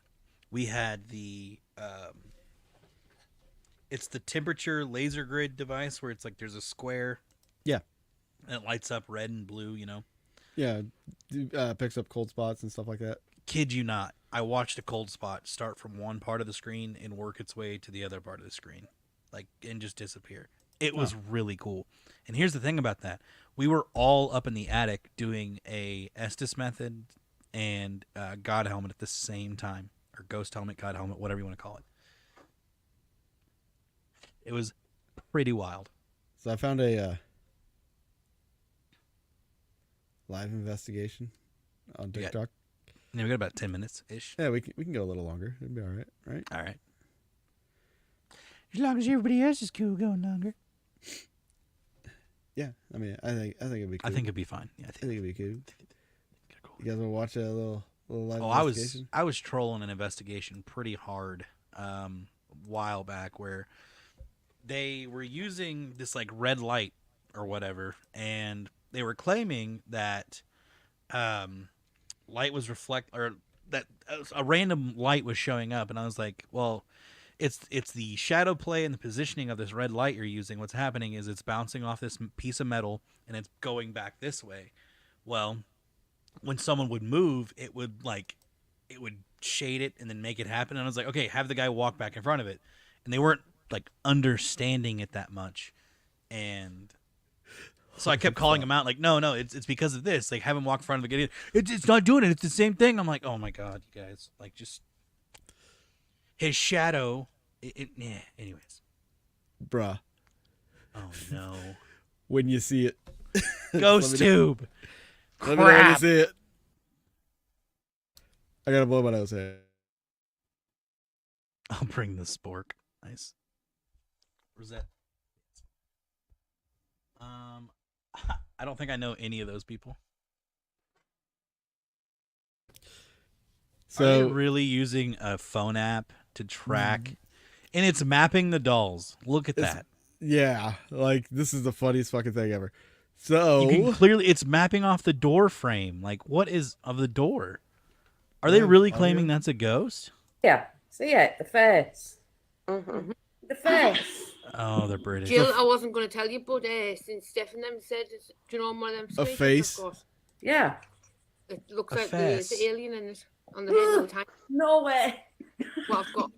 we had the it's the temperature laser grid device where it's like there's a square. Yeah. And it lights up red and blue, you know? Yeah. Picks up cold spots and stuff like that. Kid you not. I watched a cold spot start from one part of the screen and work its way to the other part of the screen. And just disappear. It was really cool. And here's the thing about that. We were all up in the attic doing a Estes method and God helmet at the same time. Or ghost helmet, God helmet, whatever you want to call it. It was pretty wild. So I found a live investigation on TikTok. Yeah, we got about 10 minutes ish. Yeah, we can go a little longer. It'll be all right, right? All right. As long as everybody else is cool going longer. Yeah, I mean, I think it'd be cool. I think it'd be fine. Yeah, I think it'd be cool. You guys want to watch a little live I investigation? I was trolling an investigation pretty hard a while back where they were using this like red light or whatever, and they were claiming that light was that a random light was showing up, and I was like, well, it's the shadow play and the positioning of this red light you're using. What's happening is it's bouncing off this piece of metal and it's going back this way. Well, when someone would move, it would shade it and then make it happen. And I was like, okay, have the guy walk back in front of it. And they weren't like understanding it that much. And so I kept calling him out like, no, it's because of this. Like, have him walk in front of the guy. It's not doing it. It's the same thing. I'm like, oh my God, you guys, like, just his shadow. Anyways. Bruh. Oh no. When you see it. Ghost tube. Let me know when you see it. I gotta blow my nose here. I'll bring the spork. Nice. Where's that? I don't think I know any of those people. Are they So really using a phone app to track, and it's mapping the dolls. Look at that. yeah, like this is the funniest fucking thing ever. So You can clearly, it's mapping off the door frame. Like, what is of the door? Are they really claiming that's a ghost? Yeah. See it? The face. The face. Oh, they're British. Jill, I wasn't going to tell you, but since Steph and them said, do you know one of them A sweet face? I've got? Yeah. It looks A like face. there's an alien in it on the head all the time. No way. What I've got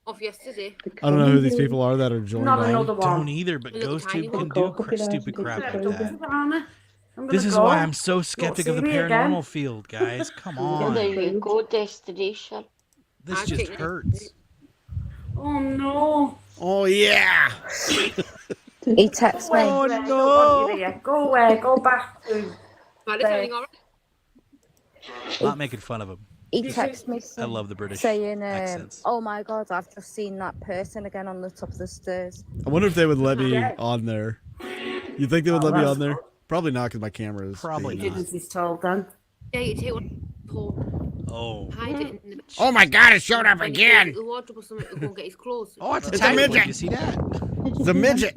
off yesterday. I don't know who these people are that are joining. Not on. another one. Don't either, but A little tiny GhostTube can one. do stupid crap like that. I'm This gonna is go. why I'm so skeptic of the see me paranormal again. field, guys. Come Well, there on. you go, destination. This just hurts. Oh no. Oh yeah. He texted me. Oh no. Go away. Go back to. But everything all right? Not making fun of him. He texted me I love the British saying, accents. "Oh my God, I've just seen that person again on the top of the stairs." I wonder if they would let me on there. You think they would let me that's on there? Probably not, because my camera is. Probably being- not. Did as he's told then. Yeah, you take one. Oh. Hide it in the. Oh my God! It showed up When again. he goes to the wardrobe or something to go and get his clothes. Oh, it's a It's a tiny one. midget. You see that? It's a midget.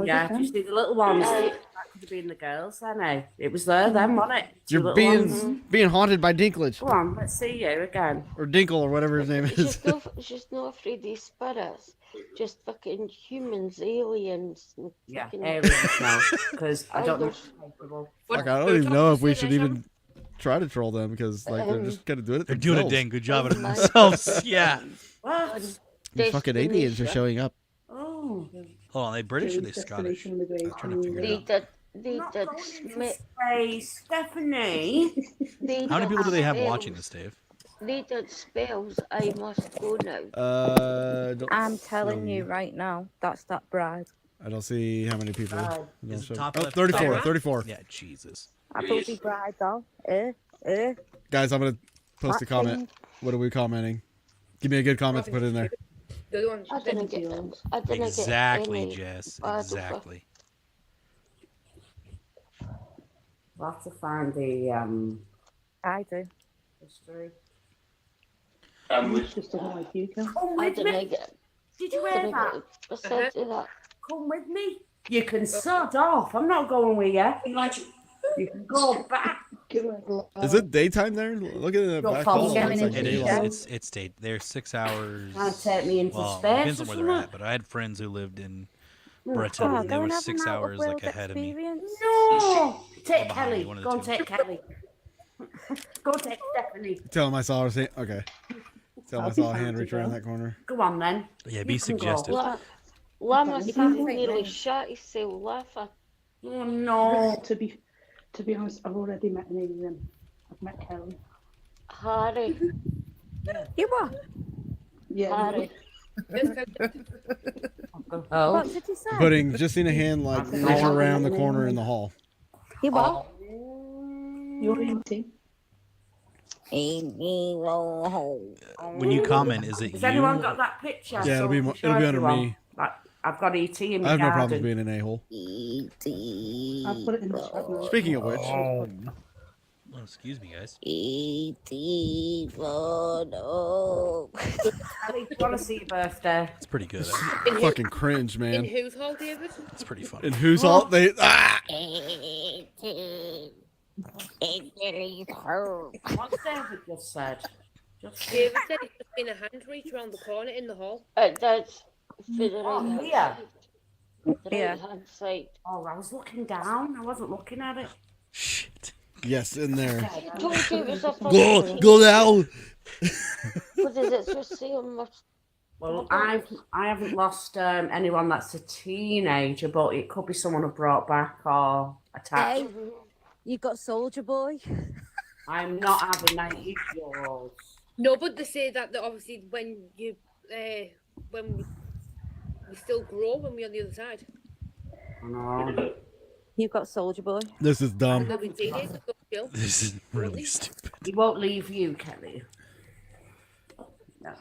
Yeah, if you see the little ones. That could have been the girls then, eh? It was there then, wasn't it? Two You're little ones. being haunted by Dinklage Go on, let's see you again. or Dinkle or whatever his name is. She's not afraid of spirits. Just fucking humans, aliens. And Yeah, fucking... aliens now, because I don't know if it's capable. Fuck, I don't even know if we should even try to troll them because like they're just kind of doing it. They're doing a themselves. dang good job at it themselves. Yeah. What? These fucking aliens are showing up. Oh. Hold on, are they British or are they Scottish? I'm trying to figure it out. They Not did going into Smith. space, Stephanie. How many people do they have watching this, Dave? They did spells. I must go now. Don't- I'm telling you right now, that's that bride. I don't see how many people. Bride. don't Is it show- top oh, left, 34, top right? 34. Yeah, Jesus. I bloody bride though. Guys, I'm gonna post a comment. What are we commenting? Give me a good comment to put in there. I didn't get. I didn't Exactly, get any Jess. bad Exactly. We'll have to find the I do. history. Just doesn't like you, Kel. Come I with didn't me. get. Did you hear that? I said to that. Come with me. You can sod off. I'm not going with you. You can go back. Is it daytime there? Look at the Don't back follow wall. me. It's like It is. daylight. It's stayed. They're 6 hours. Trying to take me into well, space depends or on where they're something? at. But I had friends who lived in Oh, Britain. Oh, and they go were and have 6 an hours out-of-world like ahead of me. experience. No. Take behind Kelly. you, one of the Go and two. take Kelly. Go take Stephanie. Tell him I saw her. Okay. Tell him I saw a hand reach around that corner. Go on then. Yeah, be You can go. suggestive. Lama You said can he take nearly me. shot himself laughing. Oh no. To be honest, I've already met an alien. I've met Kelly. Harry. You what? Yeah. Harry. Oh. What did you say? Putting just seen a hand like reach around the corner in the hall. You what? You're eating. When you comment, is it Has you? anyone got that picture? Yeah, it'll be So mo- show it'll be under everyone. me. Like, I've got ET in I my have no garden. problems being an a-hole. I've put it in the chat now. Speaking of which, Oh, excuse me, guys. Kelly, do you want to see your birthday? It's pretty good. fucking cringe, In man. whose hall, David? It's pretty fun. In whose hall? They What's David just said? Just David said it's just been a hand reach around the corner in the hall. That's for the Oh, right here. hand. The Yeah. right hand side. Oh, I was looking down. I wasn't looking at it. Shit. yes, in there. I told you it was a Go, fucking go now. What is it for sale? Must Well, I haven't lost anyone that's a teenager, but it could be someone who brought back or attacked. Hey, you got Soldier Boy. I'm not having 90-year-olds. No, but they say that obviously when you when we still grow when we're on the other side. No. You got Soldier Boy. This is And dumb. they'll be teenagers, they'll chill. This is really stupid. He won't leave you, Kelly. No.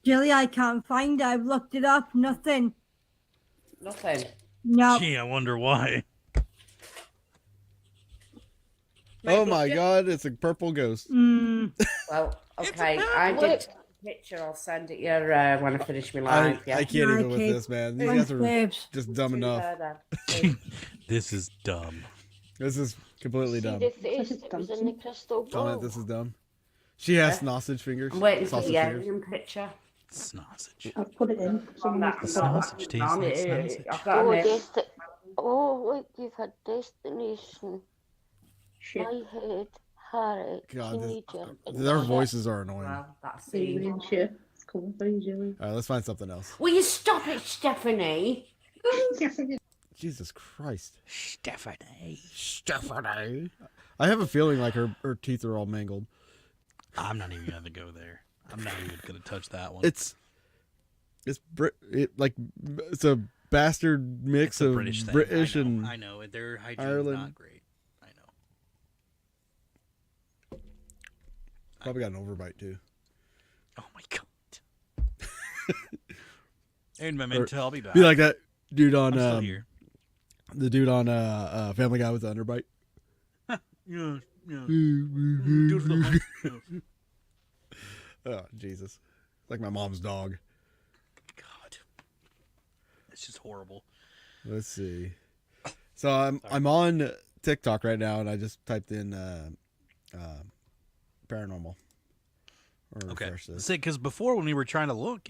Jilly, I can't find it. I've looked it up. Nothing. Nothing. No. Gee, I wonder why. Oh my God, it's a purple ghost. Well, okay, I did take a picture. I'll send it you when I finish my live. I can't even with this, man. These guys are just dumb enough. This is dumb. This is completely dumb. The face that was in the crystal ball. Comment, this is dumb. She has sausage fingers. I'm waiting for sausage the fingers. alien picture. Sausage. I'll put it in. Sausage tastes like sausage. I've got it. Oh, look, you've had destination. I heard Harry, God, teenager. their voices are annoying. Well, that's Alien shit. It's coming for you, Julie. All right, let's find something else. Will you stop it, Stephanie? Jesus Christ. Stephanie. I have a feeling like her teeth are all mangled. I'm not even gonna go there. I'm not even gonna touch that one. It's a bastard mix of British thing. British and I know. Their hygiene Ireland. is not great. I know. Probably got an overbite too. Oh my God. In my mental, I'll be back. Be like that dude on I'm still here. the dude on Family Guy with the underbite. Yeah. Oh Jesus! Like my mom's dog. God, it's just horrible. Let's see. So I'm on TikTok right now, and I just typed in paranormal. Or Okay. refresh this. See, because before when we were trying to look,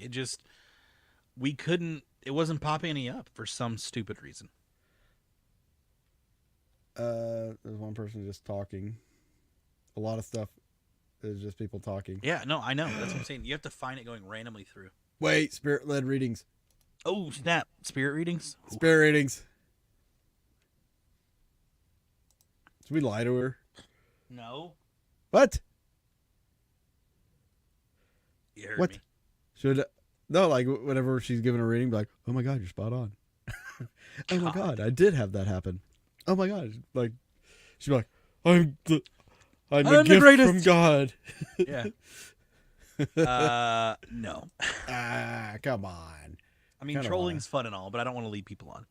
we couldn't. It wasn't popping any up for some stupid reason. There's one person just talking. A lot of stuff is just people talking. Yeah, no, I know. That's what I'm saying. You have to find it going randomly through. Wait, spirit-led readings. Oh, snap. Spirit readings? Spirit readings. Should we lie to her? No. What? You heard What? me. Should no, like whenever she's giving a reading, be like, "Oh my God, you're spot on." Oh my God, I did have that happen. Oh my God, like she'd be like, I'm the gift greatest from God." Yeah. No. Come on. I mean, Kinda trolling's fun and all, but I don't want to lead people on.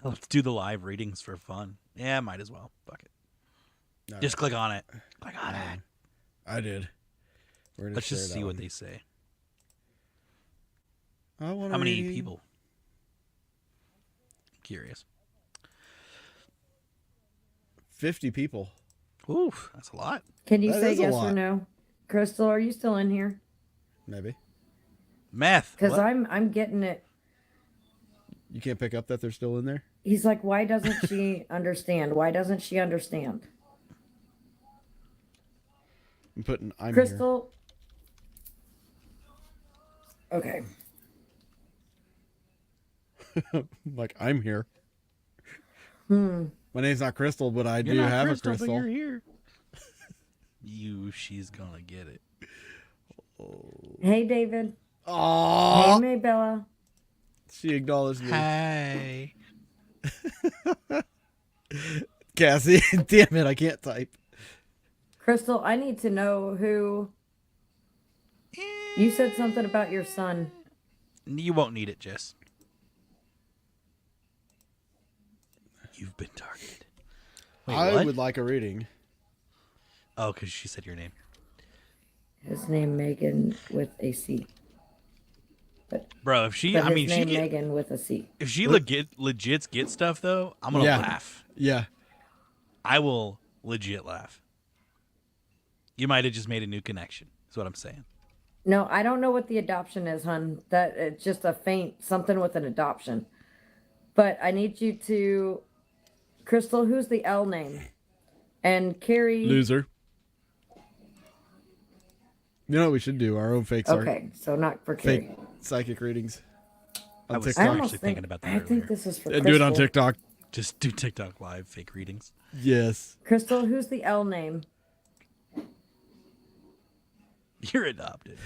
Let's do the live readings for fun. Yeah, might as well. Fuck it. All Just right. click on it. Click on it. I did. We're gonna Let's just share see that what one. they say. I want How a many reading. people? Curious. 50 people. Oof, that's a lot. Can you That say is a yes lot. or no? Crystal, are you still in here? Maybe. Math. Because what? I'm getting it. You can't pick up that they're still in there? He's like, why doesn't she understand? Why doesn't she understand? I'm putting I'm Crystal. Okay. here. Like I'm here. Hmm. My name's not Crystal, but I You're do not have Crystal, a but crystal. you're here. She's gonna get it. Hey, David. Aww. Hey, Maybella. She acknowledged me. Hey. Cassie, damn it, I can't type. Crystal, I need to know who. You said something about your son. You won't need it, Jess. You've been targeted. Wait, I what? would like a reading. Oh, because she said your name. His name Megan with a C. Bro, if she, But I his mean, name she Megan with a C. if she legit get stuff though, I'm gonna Yeah. laugh. Yeah. I will legit laugh. You might have just made a new connection. Is what I'm saying. No, I don't know what the adoption is, hun. That it's just a faint something with an adoption. But I need you to, Crystal. Who's the L name? And Carrie. Loser. You know what we should do? Our own fake Okay, so not for Carrie. fake psychic readings. I On was TikTok. actually thinking about that I earlier. think this is for And Crystal. do it on TikTok. Just do TikTok live fake readings. Yes. Crystal, who's the L name? You're adopted.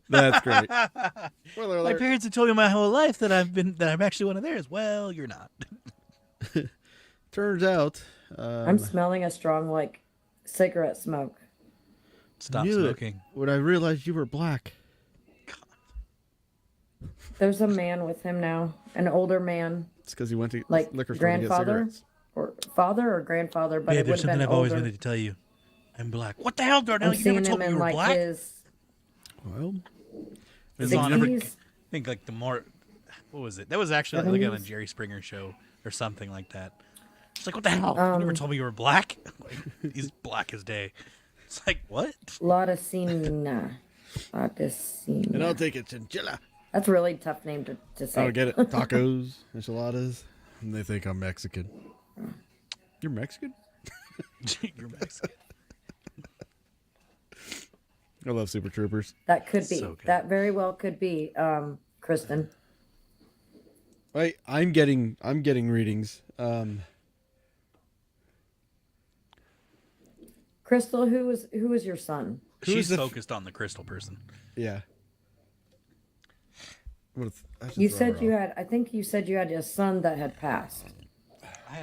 That's great. My parents have told me my whole life that I'm actually one of theirs. Well, you're not. Turns out. I'm smelling a strong like cigarette smoke. Stop knew it smoking. when I realized you were black. There's a man with him now, an older man. It's because he went to like liquor store to get grandfather cigarettes. or father or grandfather, but Yeah, it would there's have something been I've always older. wanted to tell you. I'm black. What the hell, Darnell? I'm You never seeing told him me you in were like black. his Well, It's on every, I 60s. think like the more, what was it? That was actually like on a 70s? Jerry Springer show or something like that. She's like, what the hell? You never told me you were black? Like, he's black as day. It's like, what? Laudicina. And I'll take a chinchilla. That's a really tough name to say. Oh, get it? Tacos, enchiladas, and they think I'm Mexican. You're Mexican? You're Mexican. I love Super Troopers. That could be. So good. That very well could be, Kristen. Wait, I'm getting readings. Crystal, who is your son? She's focused on the crystal person. Yeah. You said you had. I think you said you had a son that had passed.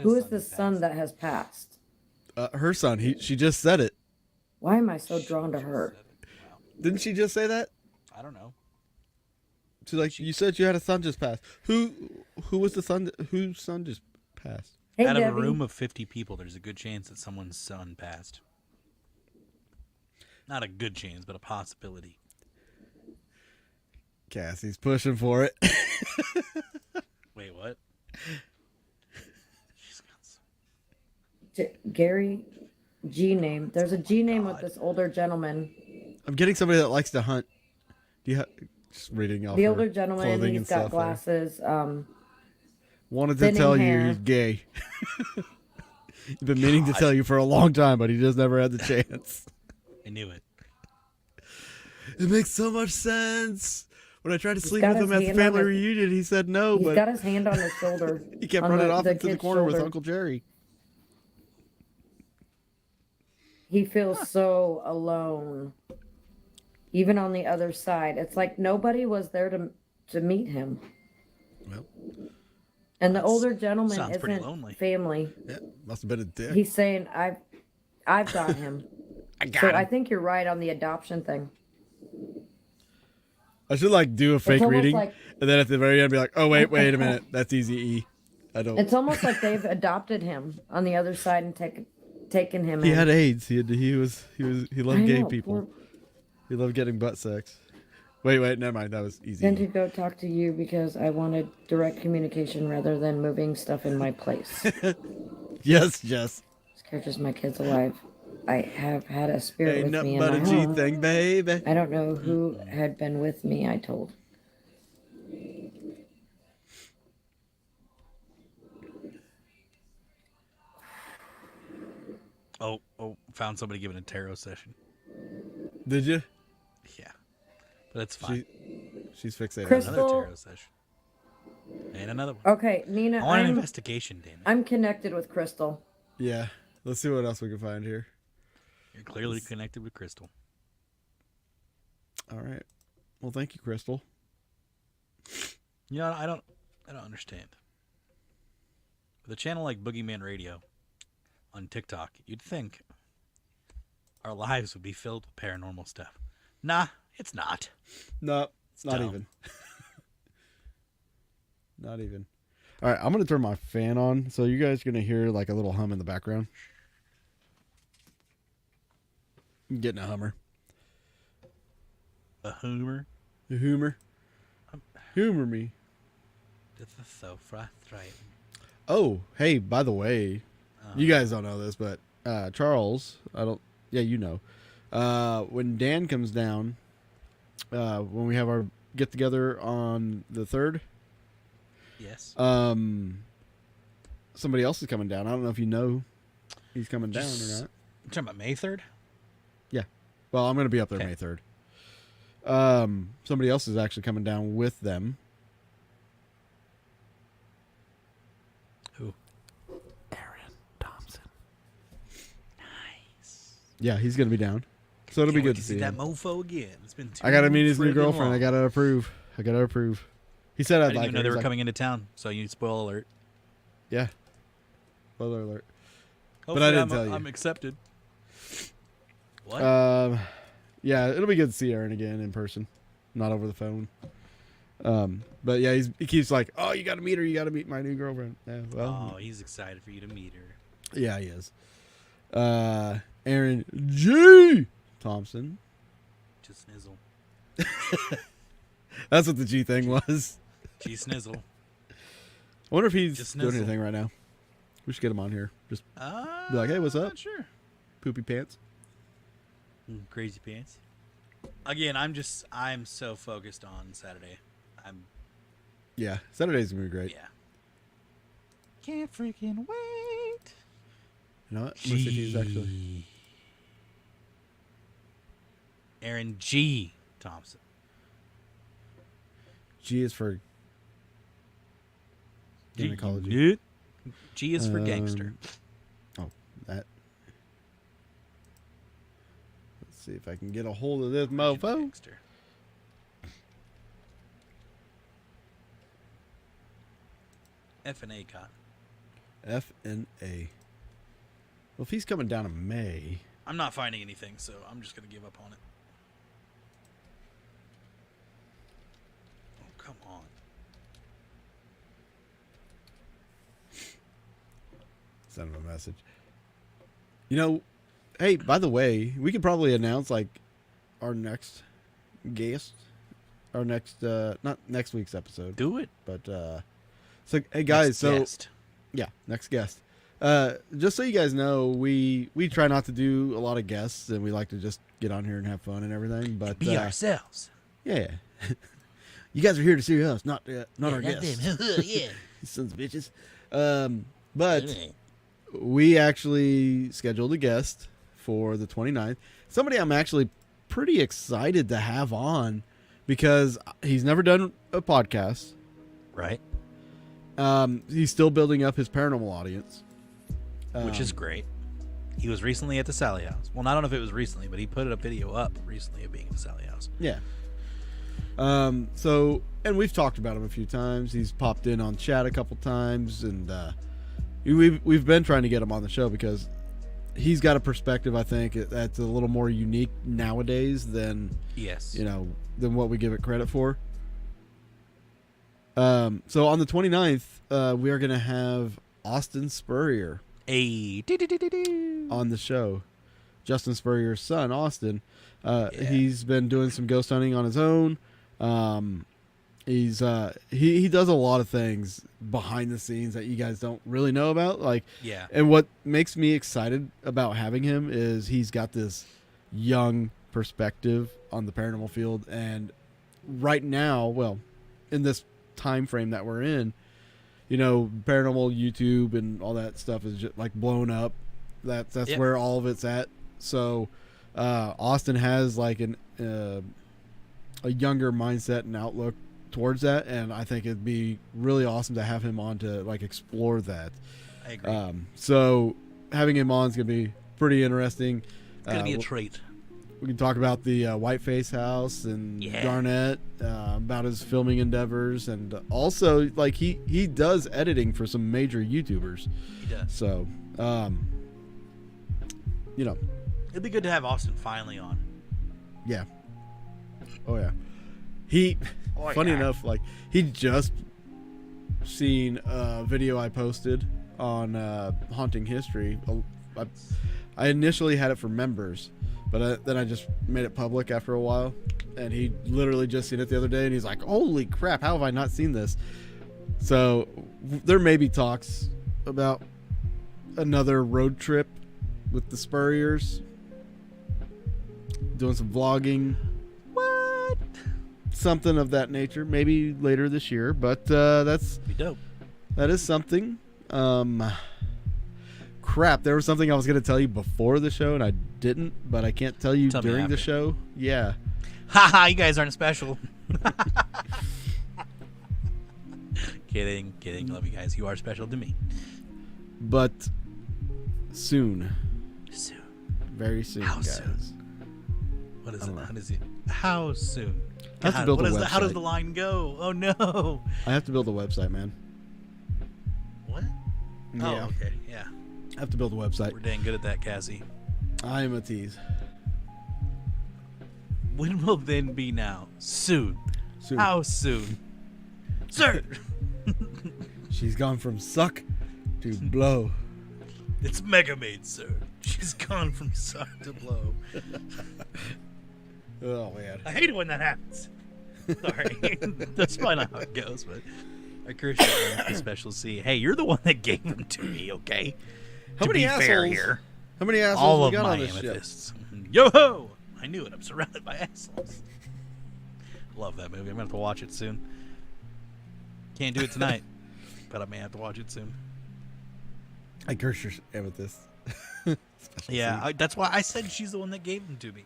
Who is the son that has passed? Her son. She just said it. Why am I so drawn to her? Didn't she just say that? I don't know. She's like, you said you had a son just passed. Who was the son? Whose son just passed? Hey, Out of Debbie. a room of 50 people, there's a good chance that someone's son passed. Not a good chance, but a possibility. Cassie's pushing for it. Wait, what? Gary G name. There's a G name with this older gentleman. I'm getting somebody that likes to hunt. Do you have just reading off The her older gentleman, clothing he's and got stuff there. glasses. Wanted to thinning tell hair. you he's gay. He's been meaning to tell you for a long time, but he just never had the chance. I knew it. It makes so much sense. When I tried to sleep got with him his at the hand on family his- reunion, he said no, He's but got his hand on his shoulder. he kept on running off into the kid's corner with shoulder. Uncle Jerry. He feels so alone. Even on the other side. It's like nobody was there to meet him. Well, and the older gentleman sounds pretty isn't lonely. family. Yeah, must have been a dick. He's saying, I've got him. I got so him. I think you're right on the adoption thing. I should like do a fake almost reading, like- and then at the very end be like, "Oh wait a minute, that's Easy E." I don't. It's almost like they've adopted him on the other side and taken him He in. had AIDS. He loved I gay know, people. poor- He loved getting butt sex. Wait, never mind. That was Easy. Then to go talk to you because I wanted direct communication rather than moving stuff in my place. Yes, Jess. This character's my kids alive. I have had a spirit Ain't with nothing me in but my a G home. thing, baby. I don't know who had been with me, I told. Oh, found somebody giving a tarot session. Did you? Yeah. But it's fine. She's fixated. Crystal- Another tarot session. And another one. Okay, Nina, I want an I'm, investigation, damn it. I'm connected with Crystal. Yeah. Let's see what else we can find here. You're clearly connected with Crystal. All right. Well, thank you, Crystal. You know, I don't understand. With a channel like Boogeyman Radio on TikTok, you'd think our lives would be filled with paranormal stuff. Nah, it's not. No, It's not dumb. even. Not even. All right, I'm going to turn my fan on, so you guys are going to hear like a little hum in the background. I'm getting a hummer. A humor? A humor? Humor me. This is so frustrating. Oh, hey, by the way, you guys don't know this, but Charles, you know. When Dan comes down, when we have our get together on the 3rd, Yes. somebody else is coming down. I don't know if you know he's coming down or not. You're talking about May 3rd? Yeah. Well, I'm going to be up there May 3rd. Somebody else is actually coming down with them. Who? Yeah, he's going to be down. So it'll be Can't wait good to see that him. mofo again. It's been too I got to meet his new friggin' girlfriend. long. I got to approve. He said I I'd didn't like even know her. they He's were like, coming into town, so you spoil alert. Yeah. Spoiler alert. But Hopefully I didn't tell you. I'm accepted. What? Yeah, it'll be good to see Aaron again in person, not over the phone. But yeah, he keeps like, oh, you got to meet her. You got to meet my new girlfriend. Yeah, well, Oh, he's excited for you to meet her. yeah, he is. Aaron G. Thompson. Just snizzle. That's what the G thing was. G snizzle. I wonder if he's Just doing snizzle. anything right now. We should get him on here. Just be like, hey, what's up? Sure. Poopy pants. Crazy pants. Again, I'm so focused on Saturday. Yeah, Saturday's gonna be great. Yeah. Can't freaking wait. You know what? I'm gonna see if he's actually. Aaron G. Thompson. G is for gynecology. G. G is for gangster. Oh, that. Let's see if I can get a hold of this mofo. Gangster. F and A cotton. F and A. Well, if he's coming down in May. I'm not finding anything, so I'm just gonna give up on it. Oh, come on. Send him a message. You know, hey, by the way, we could probably announce like our next guest, our next not next week's episode. Do it. But so hey guys, Next guest. Yeah, next guest. Just so you guys know, we try not to do a lot of guests, and we like to just get on here and have fun and everything. But Be ourselves. Yeah, you guys are here to see us, not our not guests. them. Yeah. You sons of bitches. But we actually scheduled a guest for the 29th. Somebody I'm actually pretty excited to have on because he's never done a podcast. Right. He's still building up his paranormal audience. Which is great. He was recently at the Sally House. Well, I don't know if it was recently, but he put a video up recently of being at the Sally House. Yeah. So, and we've talked about him a few times. He's popped in on chat a couple times, and we've been trying to get him on the show because he's got a perspective, I think, that's a little more unique nowadays than than what we give it credit for. So on the 29th, we are going to have Austin Spurrier on the show. Justin Spurrier's son, Austin. He's been doing some ghost hunting on his own. He does a lot of things behind the scenes that you guys don't really know about. And what makes me excited about having him is he's got this young perspective on the paranormal field. And right now, well, in this time frame that we're in, paranormal YouTube and all that stuff is just like blown up. That's where all of it's at. So Austin has like a younger mindset and outlook towards that, and I think it'd be really awesome to have him on to like explore that. I agree. So having him on is gonna be pretty interesting. It's gonna be a treat. We can talk about the Whiteface House and Garnett, about his filming endeavors, and also like he does editing for some major YouTubers. He does. So, It'd be good to have Austin finally on. Yeah. Oh yeah. Funny enough, like he just seen a video I posted on haunting history. I initially had it for members, but then I just made it public after a while, and he literally just seen it the other day, and he's like, "Holy crap! How have I not seen this?" So there may be talks about another road trip with the Spurriers, doing some vlogging. What? Something of that nature, maybe later this year, but that's be dope. That is something. Crap, there was something I was going to tell you before the show and I didn't, but I can't tell you during the show. Yeah. Haha, you guys aren't special. Kidding. Love you guys. You are special to me. But soon. Very soon, How guys. soon? What is it? How does it? How soon? I have to build a website. How does the line go? Oh no! I have to build a website, man. What? Yeah. Oh, okay. Yeah. I have to build a website. We're dang good at that, Cassie. I am a tease. When will then be now? Soon. How soon? Sir! She's gone from suck to blow. It's Mega Maid, sir. She's gone from suck to blow. Oh, man. I hate it when that happens. Sorry. That's probably not how it goes, but I curse you with the special C. Hey, you're the one that gave them to me, okay? How to many be assholes? fair here. How many assholes all we of got my on this ship? amethysts. Yo-ho! I knew it. I'm surrounded by assholes. Love that movie. I'm going to have to watch it soon. Can't do it tonight, but I may have to watch it soon. I curse your amethyst. Yeah, that's why I said she's the one that gave them to me.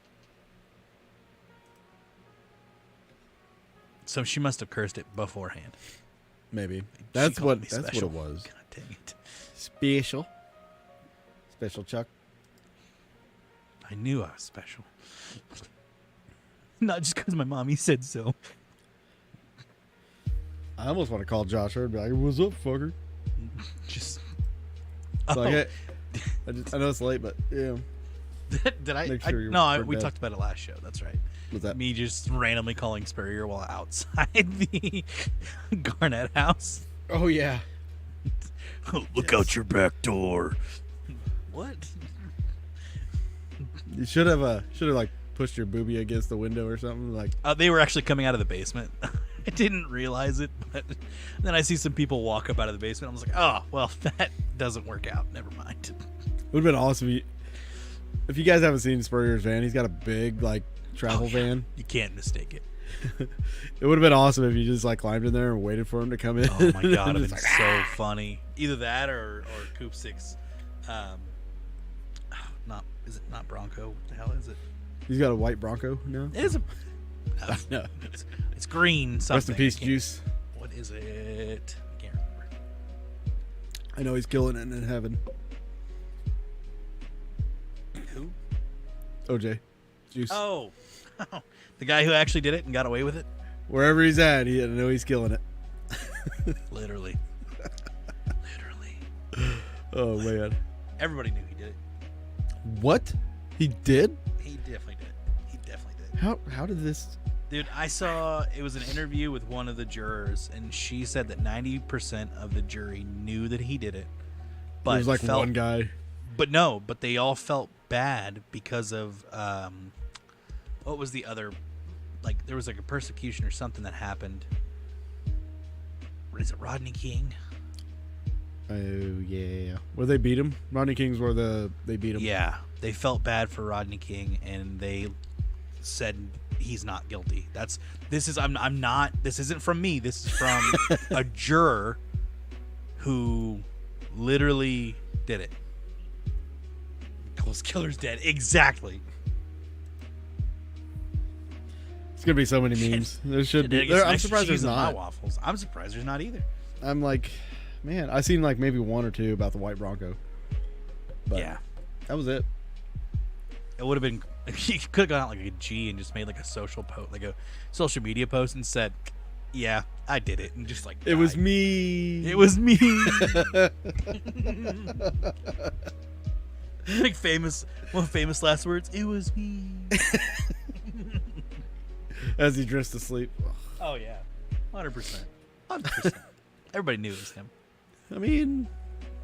So she must have cursed it beforehand. Maybe. She That's called what me that's special. what it was. God dang it. Special Chuck. I knew I was special. Not just because my mommy said so. I almost want to call Josh and be like, "What's up, fucker?" Just like, hey, I know it's late, but yeah. Did I? Make sure you're no, for we dead. talked about it last show. That's right. What's that? Me just randomly calling Spurrier while outside the Garnett house. Oh yeah. Oh, look out your back door. What? You should have like pushed your boobie against the window or something like. They were actually coming out of the basement. I didn't realize it, but then I see some people walk up out of the basement. I was like, oh, well, that doesn't work out. Never mind. It would have been awesome if you guys haven't seen Spurrier's van. He's got a big like travel van. You can't mistake it. It would have been awesome if you just like climbed in there and waited for him to come in. Oh my god, it'd Just been like, so funny. Either that or Coop 6. Is it not Bronco? What the hell is it? He's got a white Bronco now. It is a no. It's green something. Rest in peace, Juice. What is it? I can't remember. I know he's killing it in heaven. Who? OJ. Juice. Oh. The guy who actually did it and got away with it? Wherever he's at, I know he's killing it. Literally. Oh man. Everybody knew he did it. What? He did? He definitely did. How did this? Dude, I saw it was an interview with one of the jurors, and she said that 90% of the jury knew that he did it. But There was like one guy. But they all felt bad because of what was the other? Like there was like a persecution or something that happened. What is it, Rodney King? Oh yeah. Where they beat him? Rodney King's where they beat him. Yeah, they felt bad for Rodney King, and they said he's not guilty. This isn't from me. This is from a juror who literally did it. Ghost Killer's dead. Exactly. It's gonna be so many memes. There should be. I'm surprised there's not. Waffles. I'm surprised there's not either. I'm like, man, I've seen like maybe one or two about the white Bronco. But yeah, that was it. It would have been. You could have gone out like a G and just made like a social post, like a social media post, and said, "Yeah, I did it," and just like it was me. It was me. Like one famous last words. It was me. As he drifts to sleep. Oh yeah, 100%. 100%. Everybody knew it was him. I mean,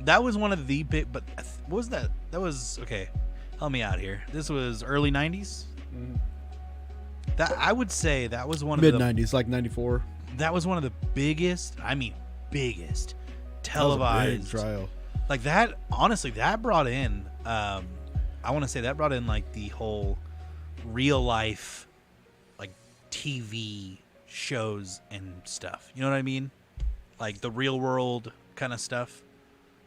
that was one of the big. But what was that? That was okay. Help me out here. This was early 90s. Mm-hmm. That I would say that was one of mid the 90s, like 94. That was one of the biggest. I mean, biggest televised big trial. Like that. Honestly, that brought in. I want to say that brought in like the whole real life, like TV shows and stuff. You know what I mean? Like the real world kind of stuff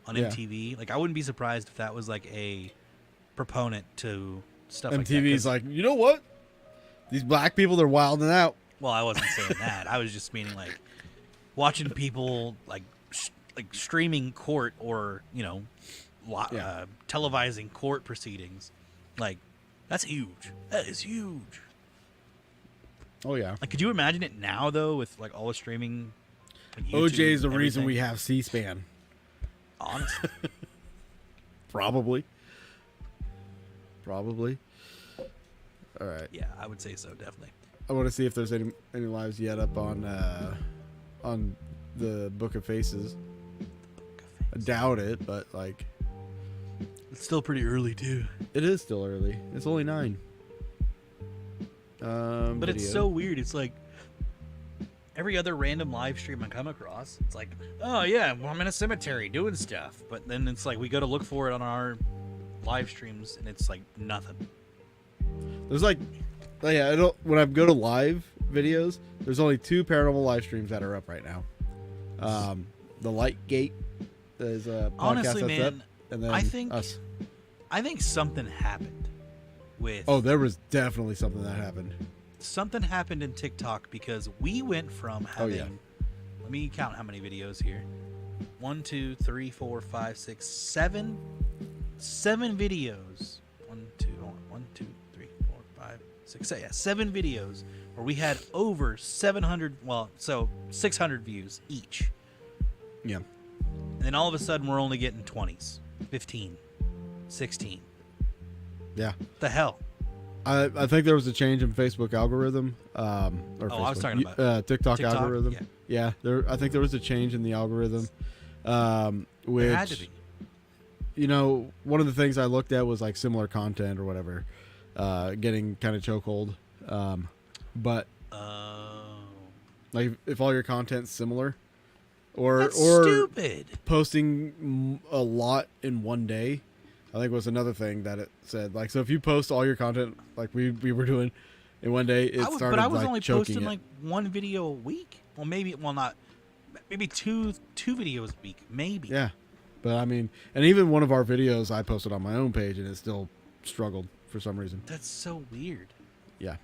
on MTV. Like I wouldn't be surprised if that was like a proponent to stuff like that. MTV's like, you know what? These black people, they're wilding out. Well, I wasn't saying that. I was just meaning like watching people like streaming court or televising court proceedings. Like that's huge. That is huge. Oh yeah. Like, could you imagine it now though with like all the streaming? Like, OJ is the everything? reason we have C-SPAN. Honestly. Probably. All right. Yeah, I would say so, definitely. I want to see if there's any lives yet up on on the Book of Faces. I doubt it, but like, it's still pretty early too. It is still early. It's only 9. But it's video. so weird. It's like every other random live stream I come across, it's like, oh yeah, well, I'm in a cemetery doing stuff. But then it's like we go to look for it on our live streams, and it's like nothing. There's like, yeah, I don't. When I go to live videos, there's only 2 paranormal live streams that are up right now. The Light Gate is a podcast Honestly, that's man, up, and then I think us. I think something happened with. Oh, there was definitely something that happened. Something happened in TikTok because we went from having. yeah. Let me count how many videos here. 1, 2, 3, 4, 5, 6, 7. 7 videos. 1, 2, 5, 6, 7. Yeah, 7 videos where we had over 700. Well, so 600 views each. Yeah. And then all of a sudden we're only getting 20s, 15, 16. Yeah. The hell. I think there was a change in Facebook algorithm. Or I was talking about TikTok TikTok, algorithm. yeah. I think there was a change in the algorithm. Which, There had to be. You know, one of the things I looked at was like similar content or whatever, getting kind of chokehold. But like if all your content's similar, or stupid. Posting a lot in one day, I think was another thing that it said. Like, so if you post all your content like we were doing in one day, it started. But I was like only choking posting it. like 1 video a week. Well, maybe two videos a week, maybe. Yeah, but I mean, and even one of our videos I posted on my own page, and it still struggled for some reason. That's so weird. Yeah.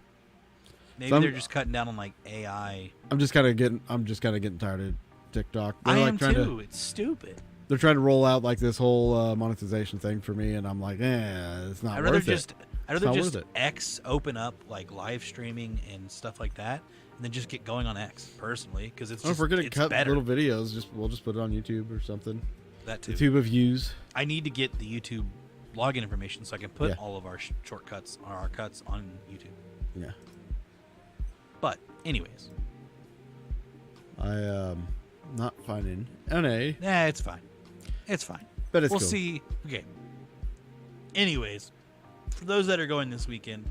Maybe So they're just cutting down on like AI. I'm just kind of getting tired of TikTok. They're I like am trying too. It's stupid. They're trying to roll out like this whole monetization thing for me, and I'm like, it's not I'd rather worth just it. I'd It's rather not just worth it. X open up like live streaming and stuff like that, and then just get going on X personally because it's Or just if we're gonna it's cut better. little videos, we'll just put it on YouTube or something. That too. The tube of views. I need to get the YouTube login information so I can put Yeah. all of our shortcuts or our cuts on YouTube. Yeah. But anyways, I not finding NA. Nah, it's fine. It's fine. But it's we'll cool. see. Okay. Anyways, for those that are going this weekend,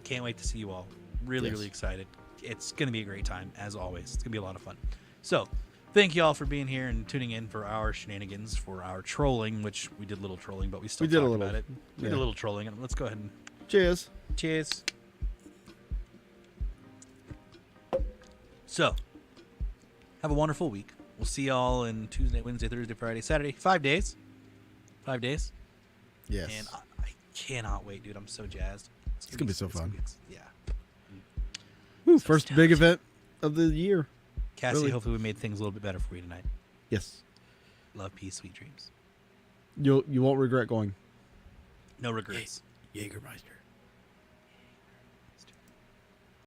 can't wait to see you all. Really, Yes. really excited. It's going to be a great time, as always. It's going to be a lot of fun. So, thank you all for being here and tuning in for our shenanigans, for our trolling, which we did a little trolling, but we still We did a talked little. about it. We did Yeah. a little trolling. Let's go ahead and... Cheers. Cheers. So, have a wonderful week. We'll see y'all in Tuesday, Wednesday, Thursday, Friday, Saturday. 5 days. 5 days. Yes. And I cannot wait, dude. I'm so jazzed. It's gonna be so fun. Yeah. Woo, first big event of the year. Cassie, Really. hopefully we made things a little bit better for you tonight. Yes. Love, peace, sweet dreams. You won't regret going. No regrets. Jägermeister.